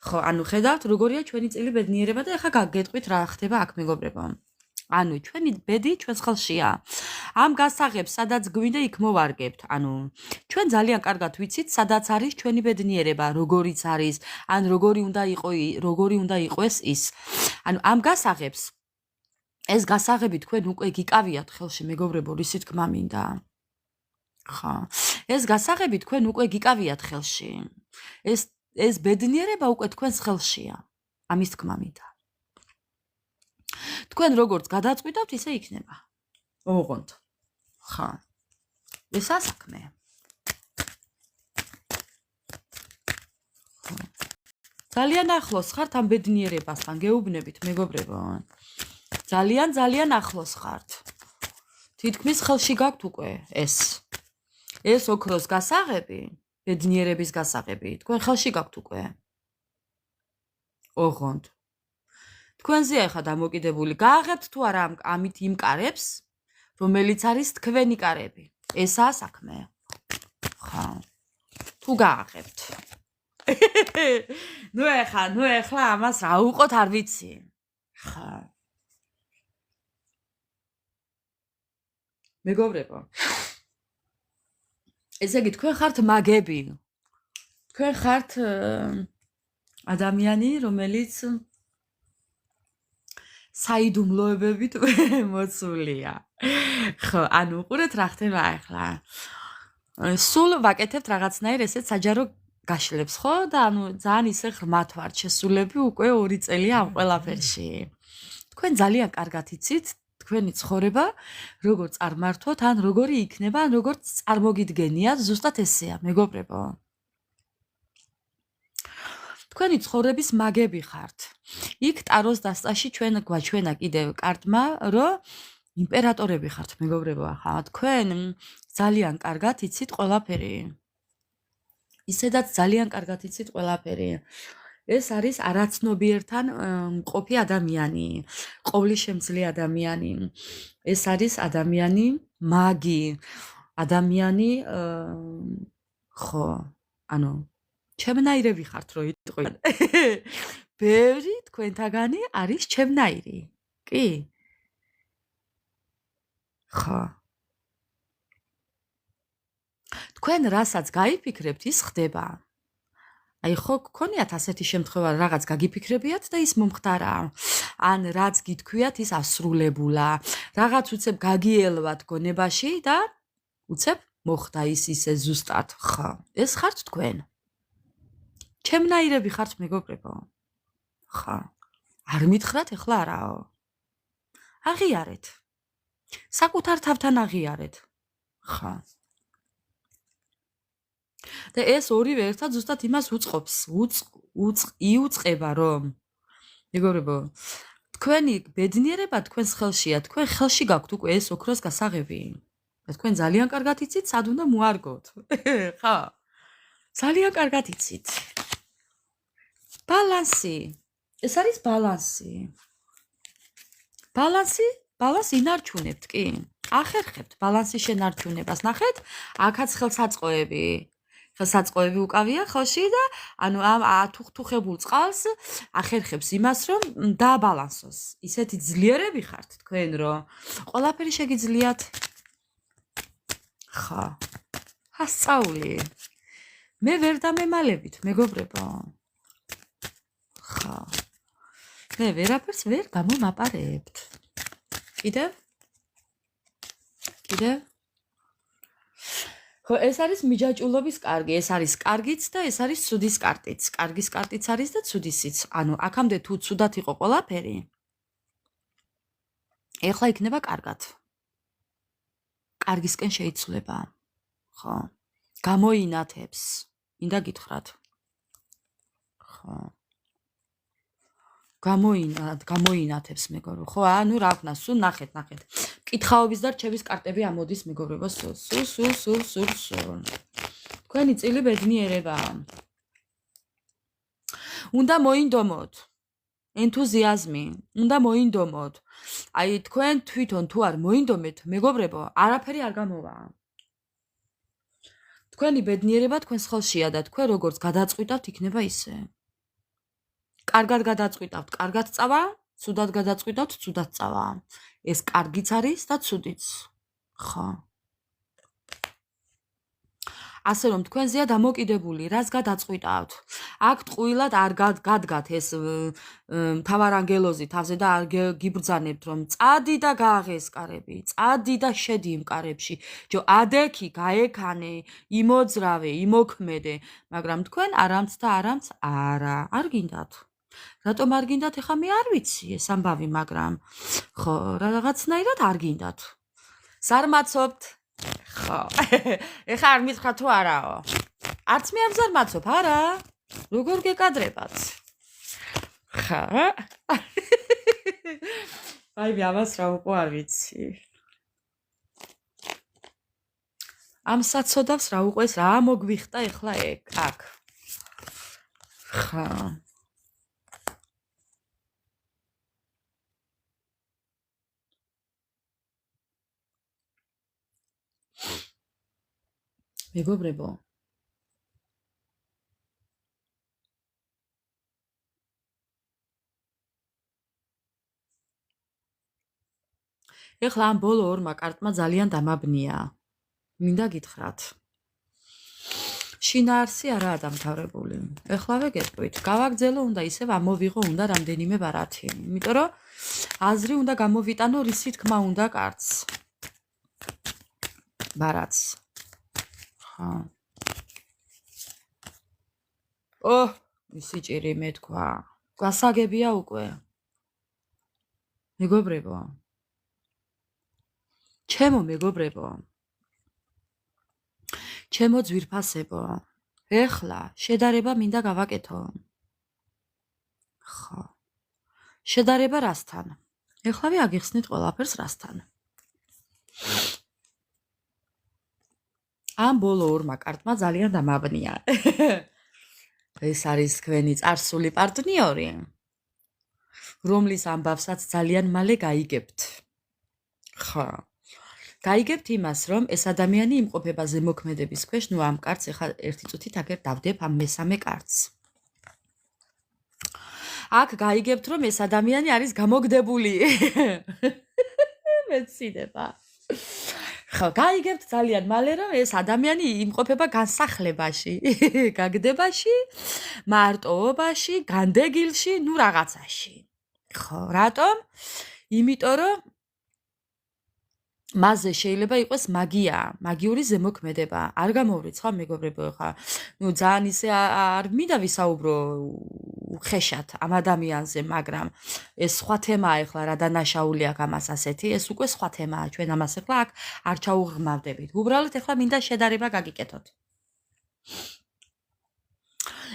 ხო, ანუ ხედავთ როგორია ჩვენი წილი ბედნიერება და ეხლა გაგეტყვით რა ხდება აქ მეგობრებო. ანუ ჩვენი ბედი ჩვენს ხელშია. ამ გასაღებს სადაც გვინდა იქ მოვარგებთ. ანუ ჩვენ ძალიან კარგად ვიცით სადაც არის ჩვენი ბედნიერება, როგორიც არის, ან როგორი უნდა იყოს ის. ანუ ამ გასაღებს ეს გასაღები თქვენ უკვე გიკავიათ ხელში მეგობრებო, რისი თქმა მინდა. ხა, ეს გასაღები თქვენ უკვე გიკავიათ ხელში. ეს ბედნიერება უკვე თქვენს ხელშია. ამის თქმა მინდა. თქვენ როგორც გადაწყვიტავთ, ისე იქნება. ოღონდ. ხა. ესა საქმე. ძალიან ახლოს ხართ ამ ბედნიერებასთან, გეუბნებით მეგობრებო. ძალიან ახლოს ხართ. თითქმის ხელში გაქვთ უკვე ეს. ეს ოქროს გასაღები, ბედნიერების გასაღები, თქვენ ხელში გაქვთ უკვე. ოღონდ. თქვენზეა ხა დამოკიდებული. გააღებთ თუ არა ამით იმ კარებს, რომელიც არის თქვენი კარები. ესაა საქმე. ხა. თუ გააღებთ. ნუ ეხლა ამას რა უყოთ არ ვიცი. ხა. მეგობრებო. ესე იგი თქვენ ხართ მაგები. თქვენ ხართ ადამიანი, რომელიც საიდუმლოებებით მოცულია. ხო, ანუ უყურეთ რა ხდება ახლა. სულ ვაკეთებთ რაღაცნაირ ესეთ საჯარო გაშლებს, ხო? და ანუ ძალიან ისე ღრმათ ვართ შესულები უკვე 2 წელია ამ ყველაფერში. თქვენ ძალიან კარგად იცით თქვენი ცხოვრება როგორ წარმართოთ, ან როგორი იქნება, ან როგორ წარმოგიდგენიათ, ზუსტად ესეა, მეგობრებო. თქვენი ცხოვრების მაგები ხართ. იქ ტაროს დასტაში გვაჩვენა კიდევ კარტმა, რომ იმპერატორები ხართ, მეგობრებო, ახლა თქვენ ძალიან კარგად იცით ყველაფერი. ისედაც ძალიან კარგად იცით ყველაფერი. ეს არის არაცნობიერთან მყოფი ადამიანი, ყოვლისშემძლე ადამიანი. ეს არის ადამიანი მაგი, ადამიანი ხო, ანუ ჩემნაირები ხართ რო იტყვი. ბევრი თქვენთაგანი არის ჩემნაირი. კი? ხო. თქვენ რასაც გაიფიქრებთ, ის ხდება. აი ხო გქონიათ ასეთი შემთხვევა, რაღაც გაგიფიქრებიათ და ის მომხდარა. ან რაც გითქვიათ, ის ასრულებულა. რაღაც უცებ გაგიელვათ გონებაში და უცებ მოხდა ის ისე ზუსტად. ხო, ეს ხართ თქვენ. ჩემნაირები ხართ მეგობრებო. ხო. არ მითხრათ ეხლა არაო. აღიარეთ. საკუთარ თავთან აღიარეთ. ხო. და ეს ორივე ერთად ზუსტად იმას უწყობს, იუწყება რომ მეგობრებო, თქვენი ბედნიერება თქვენს ხელშია, თქვენ ხელში გაქვთ უკვე ეს ოქროს გასაღები. და თქვენ ძალიან კარგად იცით, სად უნდა მოარგოთ. ხო? ძალიან კარგად იცით. ბალანსი. ეს არის ბალანსი. ბალანს ინარჩუნებთ, კი? ახერხებთ ბალანსის შენარჩუნებას. ნახეთ, აქაც ხელსაწყოები. ხელსაწყოები უკავია ხელში და ანუ ამ ათუხთუხებულ წყალს ახერხებს იმას, რომ დააბალანსოს. ისეთი ძლიერები ხართ თქვენ, რომ ყველაფერი შეგიძლიათ. ხა. ასწავლი. მე ვერ დამემალებით, მეგობრებო. ხა. მე ვერაფერს ვერ გამომაპარებთ. კიდევ? ხო, ეს არის მიჯაჭულობის კარგი, ეს არის კარგიც და ეს არის ცუდის კარტიც. კარგის კარტიც არის და ცუდისიც. ანუ აქამდე თუ ცუდად იყო ყველაფერი, ეხლა იქნება კარგად. კარგისკენ შეიცვლება. ხო. გამოინათებს. მინდა გითხრათ. ხო. გამოინათებს მეგობრო. ხო, ანუ რა ვქნა, სულ ნახეთ. მკითხაობის და რჩევის კარტები ამოდის მეგობრებო, სულ. თქვენი წილი ბედნიერებაა. უნდა მოინდომოთ. ენთუზიაზმი, უნდა მოინდომოთ. აი თქვენ თვითონ თუ არ მოინდომეთ, მეგობრებო, არაფერი არ გამოვა. თქვენი ბედნიერება თქვენს ხელშია და თქვენ როგორც გადაწყვიტავთ, იქნება ისე. კარგად გადაწყვიტავთ, კარგად წავა, ცუდად გადაწყვიტავთ, ცუდად წავა. ეს კარგიც არის და ცუდიც. ხო. ასე რომ თქვენზეა დამოკიდებული, რას გადაწყვიტავთ. აქ ტყუილად არ გადგათ ეს მთავარანგელოზი თავზე და არ გიბრძანებთ, რომ წადი და გააღესკარები, წადი და შედი იმ კარებში. ჯო ადექი, გაექანე, იმოძრავე, იმოქმედე, მაგრამ თქვენ არამც და არამც არ გინდათ. რატომ არ გინდათ? ეხა მე არ ვიცი ეს ამბავი, მაგრამ ხო, რაღაცნაირად არ გინდათ. ზარმაცობთ. ხო. ეხა არ მითხრა თუ არაო. არც მე არ ზარმაცობ, არა? როგორ გეკადრებათ? ხა? აი, ამას რა უყო არ ვიცი. ამ საცოდავს რა უყოს, რა მოგვიხტა ეხლა აქ. ხა. მეგობრებო, ეხლა ამ ბოლო ორმა კარტმა ძალიან დამაბნია. მინდა გითხრათ. შინაარსი არაა დამთავრებული. ეხლავე გეტყვით, გავაგრძელო, უნდა ისევ ამოვიღო, უნდა რამდენიმე ბარათი. იმიტომ რომ აზრი უნდა გამოვიტანო, რისი თქმა უნდა კარტს. ბარათს. ხა. ისი ჭირი მე თქვა. გასაგებია უკვე. მეგობრებო. ჩემო მეგობრებო. ჩემო ძვირფასებო. ეხლა შედარება მინდა გავაკეთო. ხო. შედარება რასთან? ეხლავე აგიხსნით ყველაფერს რასთან. ამ ბოლო ორმა კარტმა ძალიან დამაბნია. ეს არის თქვენი წარსული პარტნიორი, რომლის ამბავსაც ძალიან მალე გაიგებთ. ხო. გაიგებთ იმას, რომ ეს ადამიანი იმყოფება ზემოქმედების ქვეშ, ნუ ამ კარტს ეხლა ერთი წუთით აგერ დავდებ ამ მესამე კარტს. აქ გაიგებთ, რომ ეს ადამიანი არის გამოგდებული. მეციდება. ხო, გაიგებთ ძალიან მალე, რომ ეს ადამიანი იმყოფება განსახლებაში, გაგდებაში, მარტოობაში, განდეგილში, ნუ რაღაცაში. ხო, რატომ? იმიტომ რომ მასზე შეიძლება იყოს მაგია, მაგიური ზემოქმედება. არ გამოვრიცხავ მეგობრებო, ხა. ნუ ძალიან ისე არ მინდა ვისაუბრო ხეშად ამ ადამიანზე, მაგრამ ეს სხვა თემაა ეხლა რა დანაშაული აქვს ამას ასეთი, ეს უკვე სხვა თემაა, ჩვენ ამას ეხლა აქ არ ჩაუღრმავდებით. უბრალოდ ეხლა მინდა შედარება გაგიკეთოთ.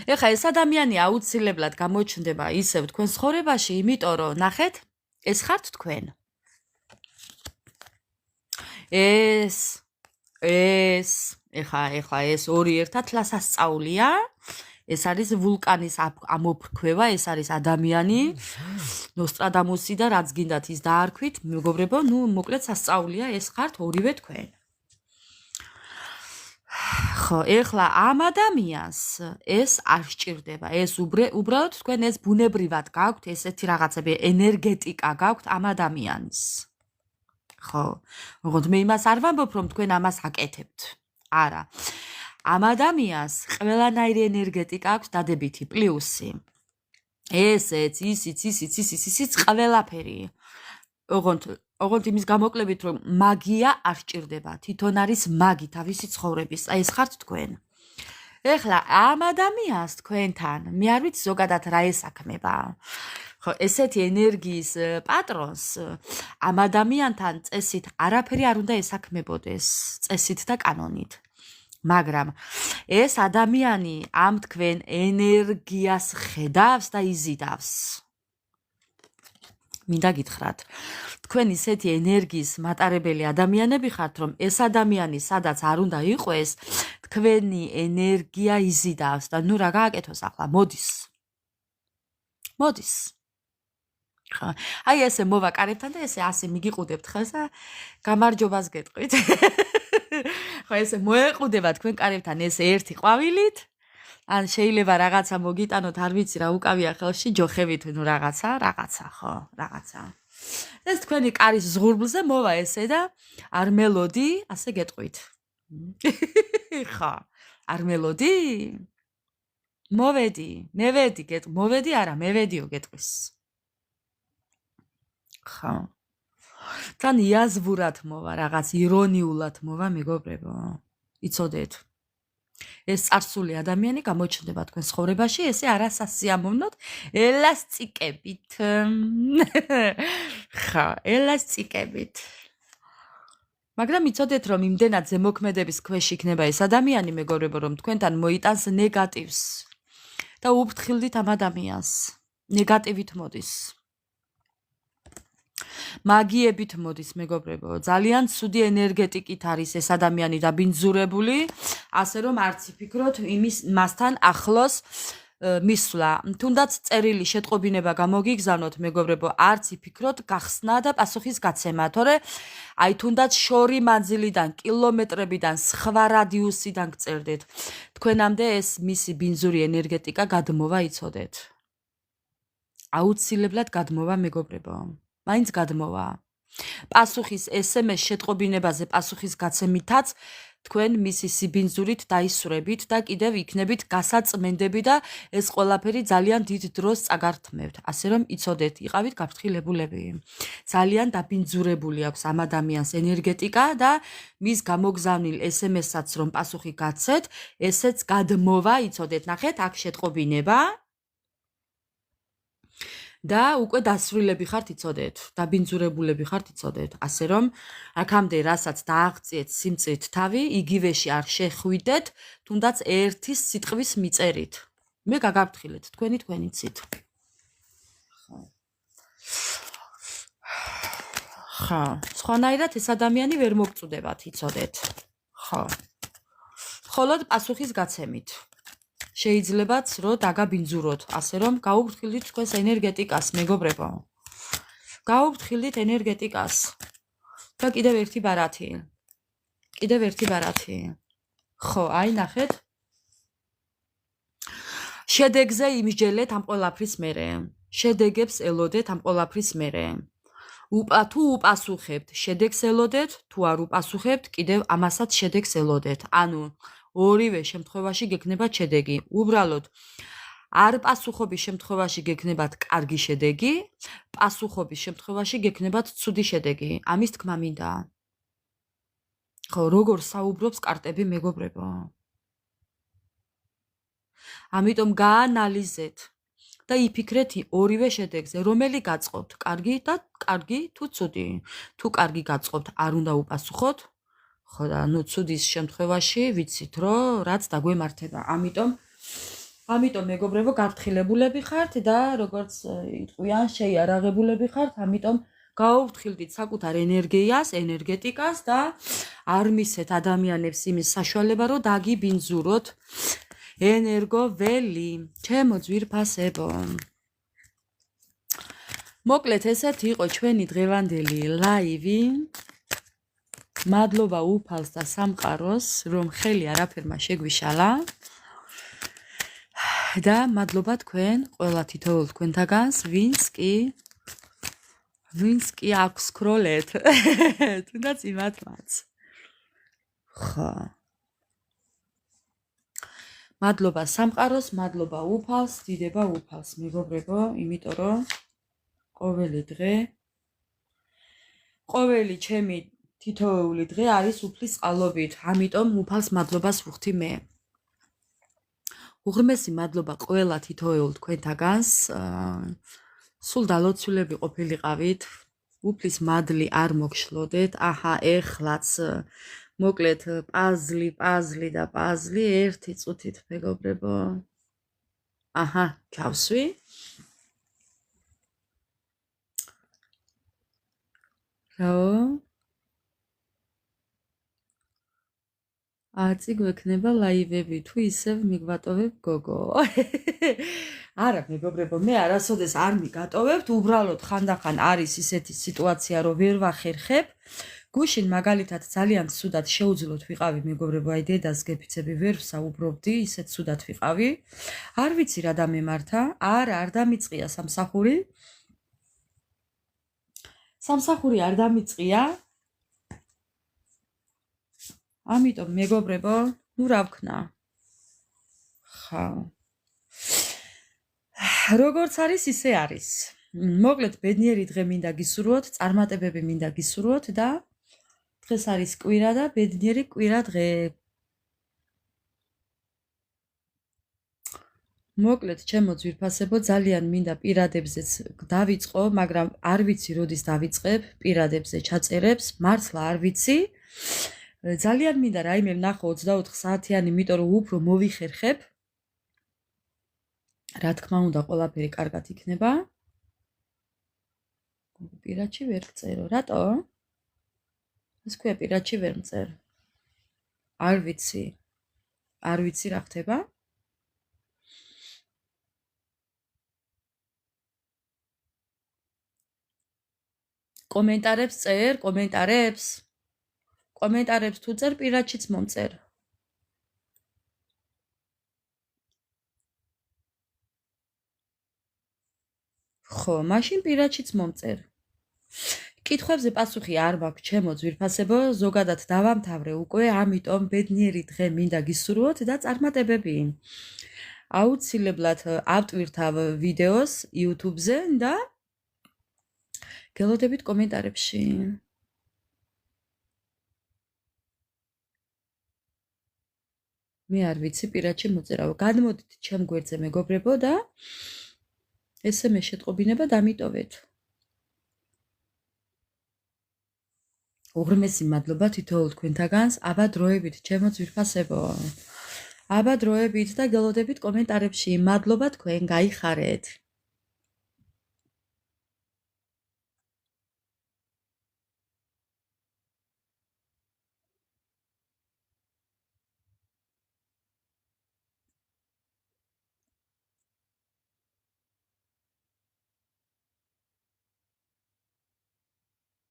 ეხლა ეს ადამიანი აუცილებლად გამოჩნდება ისევ თქვენ ცხოვრებაში, იმიტომ რომ ნახეთ, ეს ხართ თქვენ. ეხლა ეს ორი ერთად ლასასწაულია. ეს არის ვულკანის ამოფრქვევა, ეს არის ადამიანი, ნოსტრადამუსი და რაც გინდათ ის დაარქვით, მეგობრებო, ნუ მოკლედ სასწაულია, ეს ხართ ორივე თქვენ. ხო, ეხლა ამ ადამიანს ეს არ სჭირდება, ეს უბრალოდ თქვენ ეს ბუნებრივად გაქვთ, ესეთი რაღაცები, ენერგეტიკა გაქვთ ამ ადამიანის. ხო, როგორც მე იმას არ ვამბობ, რომ თქვენ ამას აკეთებთ. არა. ამ ადამიანს ყველანაირი ენერგეტიკა აქვს დადებითი პლუსი. ესეც, ისიც, ყველაფერი. ოღონდ ოღონდ იმის გამოკლებით, რომ მაგია არ სჭირდება. თვითონ არის მაგი თავისი ცხოვრების. აი ეს ხართ თქვენ. ეხლა ამ ადამიანს თქვენთან მე არ ვიცი ზოგადად რა ესაქმება. ხო, ესეთი ენერგიის პატრონს ამ ადამიანთან წესით არაფერი არ უნდა ესაქმებოდეს, წესით და კანონით. მაგრამ ეს ადამიანი ამ თქვენ ენერგიას ხედავს და იზიდავს. მინდა გითხრათ, თქვენ ისეთი ენერგიის მატარებელი ადამიანები ხართ, რომ ეს ადამიანი სადაც არ უნდა იყოს, თქვენი ენერგია იზიდავს და ნუ რა გააკეთოს ახლა, მოდის. ხო, აი ესე მოვა კარებთან და ესე ასე მიგიყუდებთ ხელს და გამარჯობას გეტყვით. ხო, ესე მოეყუდება თქვენ კარებთან ესე ერთი ყვავილით. ან შეიძლება რაღაცა მოგიტანოთ, არ ვიცი რა უკავია ხელში, ჯოხებით ნუ რაღაცა, ხო, რაღაცა. ეს თქვენი კარის ზღურბლზე მოვა ესე და არ მელოდი, ასე გეტყვით. ხო, არ მელოდი? მოვედი, მოვედი არა, მევედიო გეტყვის. ხო. თან იაზბურად მოვა, რაღაც ირონიულად მოვა, მეგობრებო. იცოდეთ. ეს წარსული ადამიანი გამოჩნდება თქვენ ცხოვრებაში, ესე არასასიამოვნოდ ელასტიკებით. ხა, ელასტიკებით. მაგრამ იცოდეთ, რომ იმდენად ზემოქმედების ქვეშ იქნება ეს ადამიანი, მეგობრებო, რომ თქვენთან მოიტანს ნეგატივს და უფრთხილდით ამ ადამიანს. ნეგატივით მოდის. მაგიებით მოდის, მეგობრებო. ძალიან ცუდი ენერგეტიკით არის ეს ადამიანი დაბინძურებული, ასე რომ არც იფიქროთ მასთან ახლოს მისვლა. თუნდაც წერილი შეტყობინება გამოგიგზავნოთ, მეგობრებო, არც იფიქროთ გახსნა და პასუხის გაცემა, თორე აი თუნდაც შორი მანძილიდან, კილომეტრებიდან, სხვა რადიუსიდან გწერდეთ. თქვენამდე ეს მისი ბინძური ენერგეტიკა გადმოვა, იცოდეთ. აუცილებლად გადმოვა, მეგობრებო. მაინც გადმოვა. პასუხის SMS შეტყობინებაზე პასუხის გაცემითაც თქვენ მისი სიბინძურით დაისურებით და კიდევ იქნებით გასაწმენდები და ეს ყველაფერი ძალიან დიდ დროს წაგართმევთ. ასე რომ იცოდეთ, იყავით გაფრთხილებულები. ძალიან დაბინძურებული აქვს ამ ადამიანს ენერგეტიკა და მის გამოგზავნილ SMS-საც რომ პასუხი გაცეთ, ესეც გადმოვა, იცოდეთ, ნახეთ, აქ შეტყობინება. და უკვე დასრულები ხართ, იცოდეთ, დაბინძურებულები ხართ, იცოდეთ. ასე რომ, აქამდე რასაც დააღწიეთ სიმწირით თავი, იგივეში არ შეხვიდეთ, თუნდაც ერთის სიტყვის მიწერით. მე გაგაფრთხილეთ, თქვენი ცით. ხო, სხვანაირად ეს ადამიანი ვერ მოგწუდებათ, იცოდეთ. ხო. მხოლოდ პასუხის გაცემით. შეიძლებაც რომ დაგაბინძუროთ, ასე რომ გაუფრთხილდით თქვენს ენერგეტიკას, მეგობრებო. გაუფრთხილდით ენერგეტიკას. და კიდევ ერთი ბარათი. ხო, აი ნახეთ. შედეგზე იმსჯელეთ ამ ყველაფრის მერე. შედეგებს ელოდეთ ამ ყველაფრის მერე. თუ უპასუხებთ, შედეგს ელოდეთ, თუ არ უპასუხებთ, კიდევ ამასაც შედეგს ელოდეთ. ანუ ორივე შემთხვევაში გექნებათ შედეგი. უბრალოდ არ პასუხობის შემთხვევაში გექნებათ კარგი შედეგი, პასუხობის შემთხვევაში გექნებათ ცუდი შედეგი. ამის თქმა მინდა. ხო, როგორ საუბრობს კარტები, მეგობრებო. ამიტომ გაანალიზეთ და იფიქრეთ ორივე შედეგზე, რომელი გაწყობთ, კარგი თუ ცუდი. თუ კარგი გაწყობთ, არ უნდა უპასუხოთ. ხო და ნუ ცუდის შემთხვევაში ვიცით რომ რაც დაგვემართება. ამიტომ მეგობრებო გაფრთხილებულები ხართ და როგორც იტყვიან შეიარაღებულები ხართ, ამიტომ გაუფრთხილდით საკუთარ ენერგიას, ენერგეტიკას და არ მისცეთ ადამიანებს იმის საშუალება რომ დაგიბინძუროთ ენერგოველი. ჩემო ძვირფასებო. მოკლედ ესეთი იყო ჩვენი დღევანდელი ლაივი. მადლობა უფალს და სამყაროს, რომ ხელი არაფერმა შეგვიშალა. და მადლობა თქვენ, ყველა თითოეულ თქვენთაგანს, ვინც კი აქვს სკროლეთ. თუნდაც იმათმაც. ხო. მადლობა სამყაროს, მადლობა უფალს, დიდება უფალს, მეგობრებო, იმიტომ რომ ყოველი ჩემი თითოეული დღე არის უფლის წყალობით, ამიტომ უფალს მადლობას ვუხდი მე. უღრმესი მადლობა ყველა თითოეულ თქვენთაგანს. სულ დალოცულები ყოფილიყავით. უფლის მადლი არ მოგშლოდეთ. აჰა, ეხლაც მოკლედ პაზლი და პაზლი ერთი წუთით მეგობრებო. აჰა, ჩავსვი. რაო? აწი გვექნება ლაივები თუ ისევ მიგვატოვებ გოგო. არა მეგობრებო, მე არასოდეს არ მიგატოვებთ, უბრალოდ ხანდახან არის ისეთი სიტუაცია, რომ ვერ ვახერხებ. გუშინ მაგალითად ძალიან ცუდად შეუძლოთ ვიყავი მეგობრებო, აი დედას გეფიცები ვერ ვსაუბრობდი, ისეთ ცუდად ვიყავი. არ ვიცი რა დამემართა, არ დამიწყია სამსახური. სამსახური არ დამიწყია. ამიტომ მეგობრებო, ნუ რა ვქნა. ხა. როგორც არის, ისე არის. მოკლედ ბედნიერი დღე მინდა გისურვოთ, წარმატებები მინდა გისურვოთ და დღეს არის კვირა და ბედნიერი კვირა დღე. მოკლედ ჩემო ძვირფასებო, ძალიან მინდა პირადებზეც დავიწყო, მაგრამ არ ვიცი როდის დავიწყებ პირადებზე ჩაწერებს, მართლა არ ვიცი. ძალიან მინდა რაიმე ვნახო 24 საათიანი, იმიტომ რომ უფრო მოვიხერხებ. რა თქმა უნდა, ყველაფერი კარგად იქნება. პირადში ვერ წერო, რატო? ეს ქვია პირადში ვერ მწერ. არ ვიცი რა ხდება. კომენტარებს წერ, კომენტარებს თუ წერ, პირადშიც მომწერ. ხო, მაშინ პირადშიც მომწერ. კითხვებზე პასუხი არ მაქვს, ჩემო ძვირფასებო, ზოგადად დავამთავრე უკვე, ამიტომ ბედნიერი დღე მინდა გისურვოთ და წარმატებები. აუცილებლად ავტვირთავ ვიდეოს YouTube-ზე და გელოდებით კომენტარებში. მე არ ვიცი პირადში მოწერავ. გადმოდით ჩემ გვერდზე მეგობრებო და SMS შეტყობინება დამიტოვეთ. უღრმესი მადლობა თითოეულ თქვენთაგანს, აბა დროებით ჩემო ძვირფასებო. აბა დროებით და გელოდებით კომენტარებში. მადლობა თქვენ, გაიხარეთ.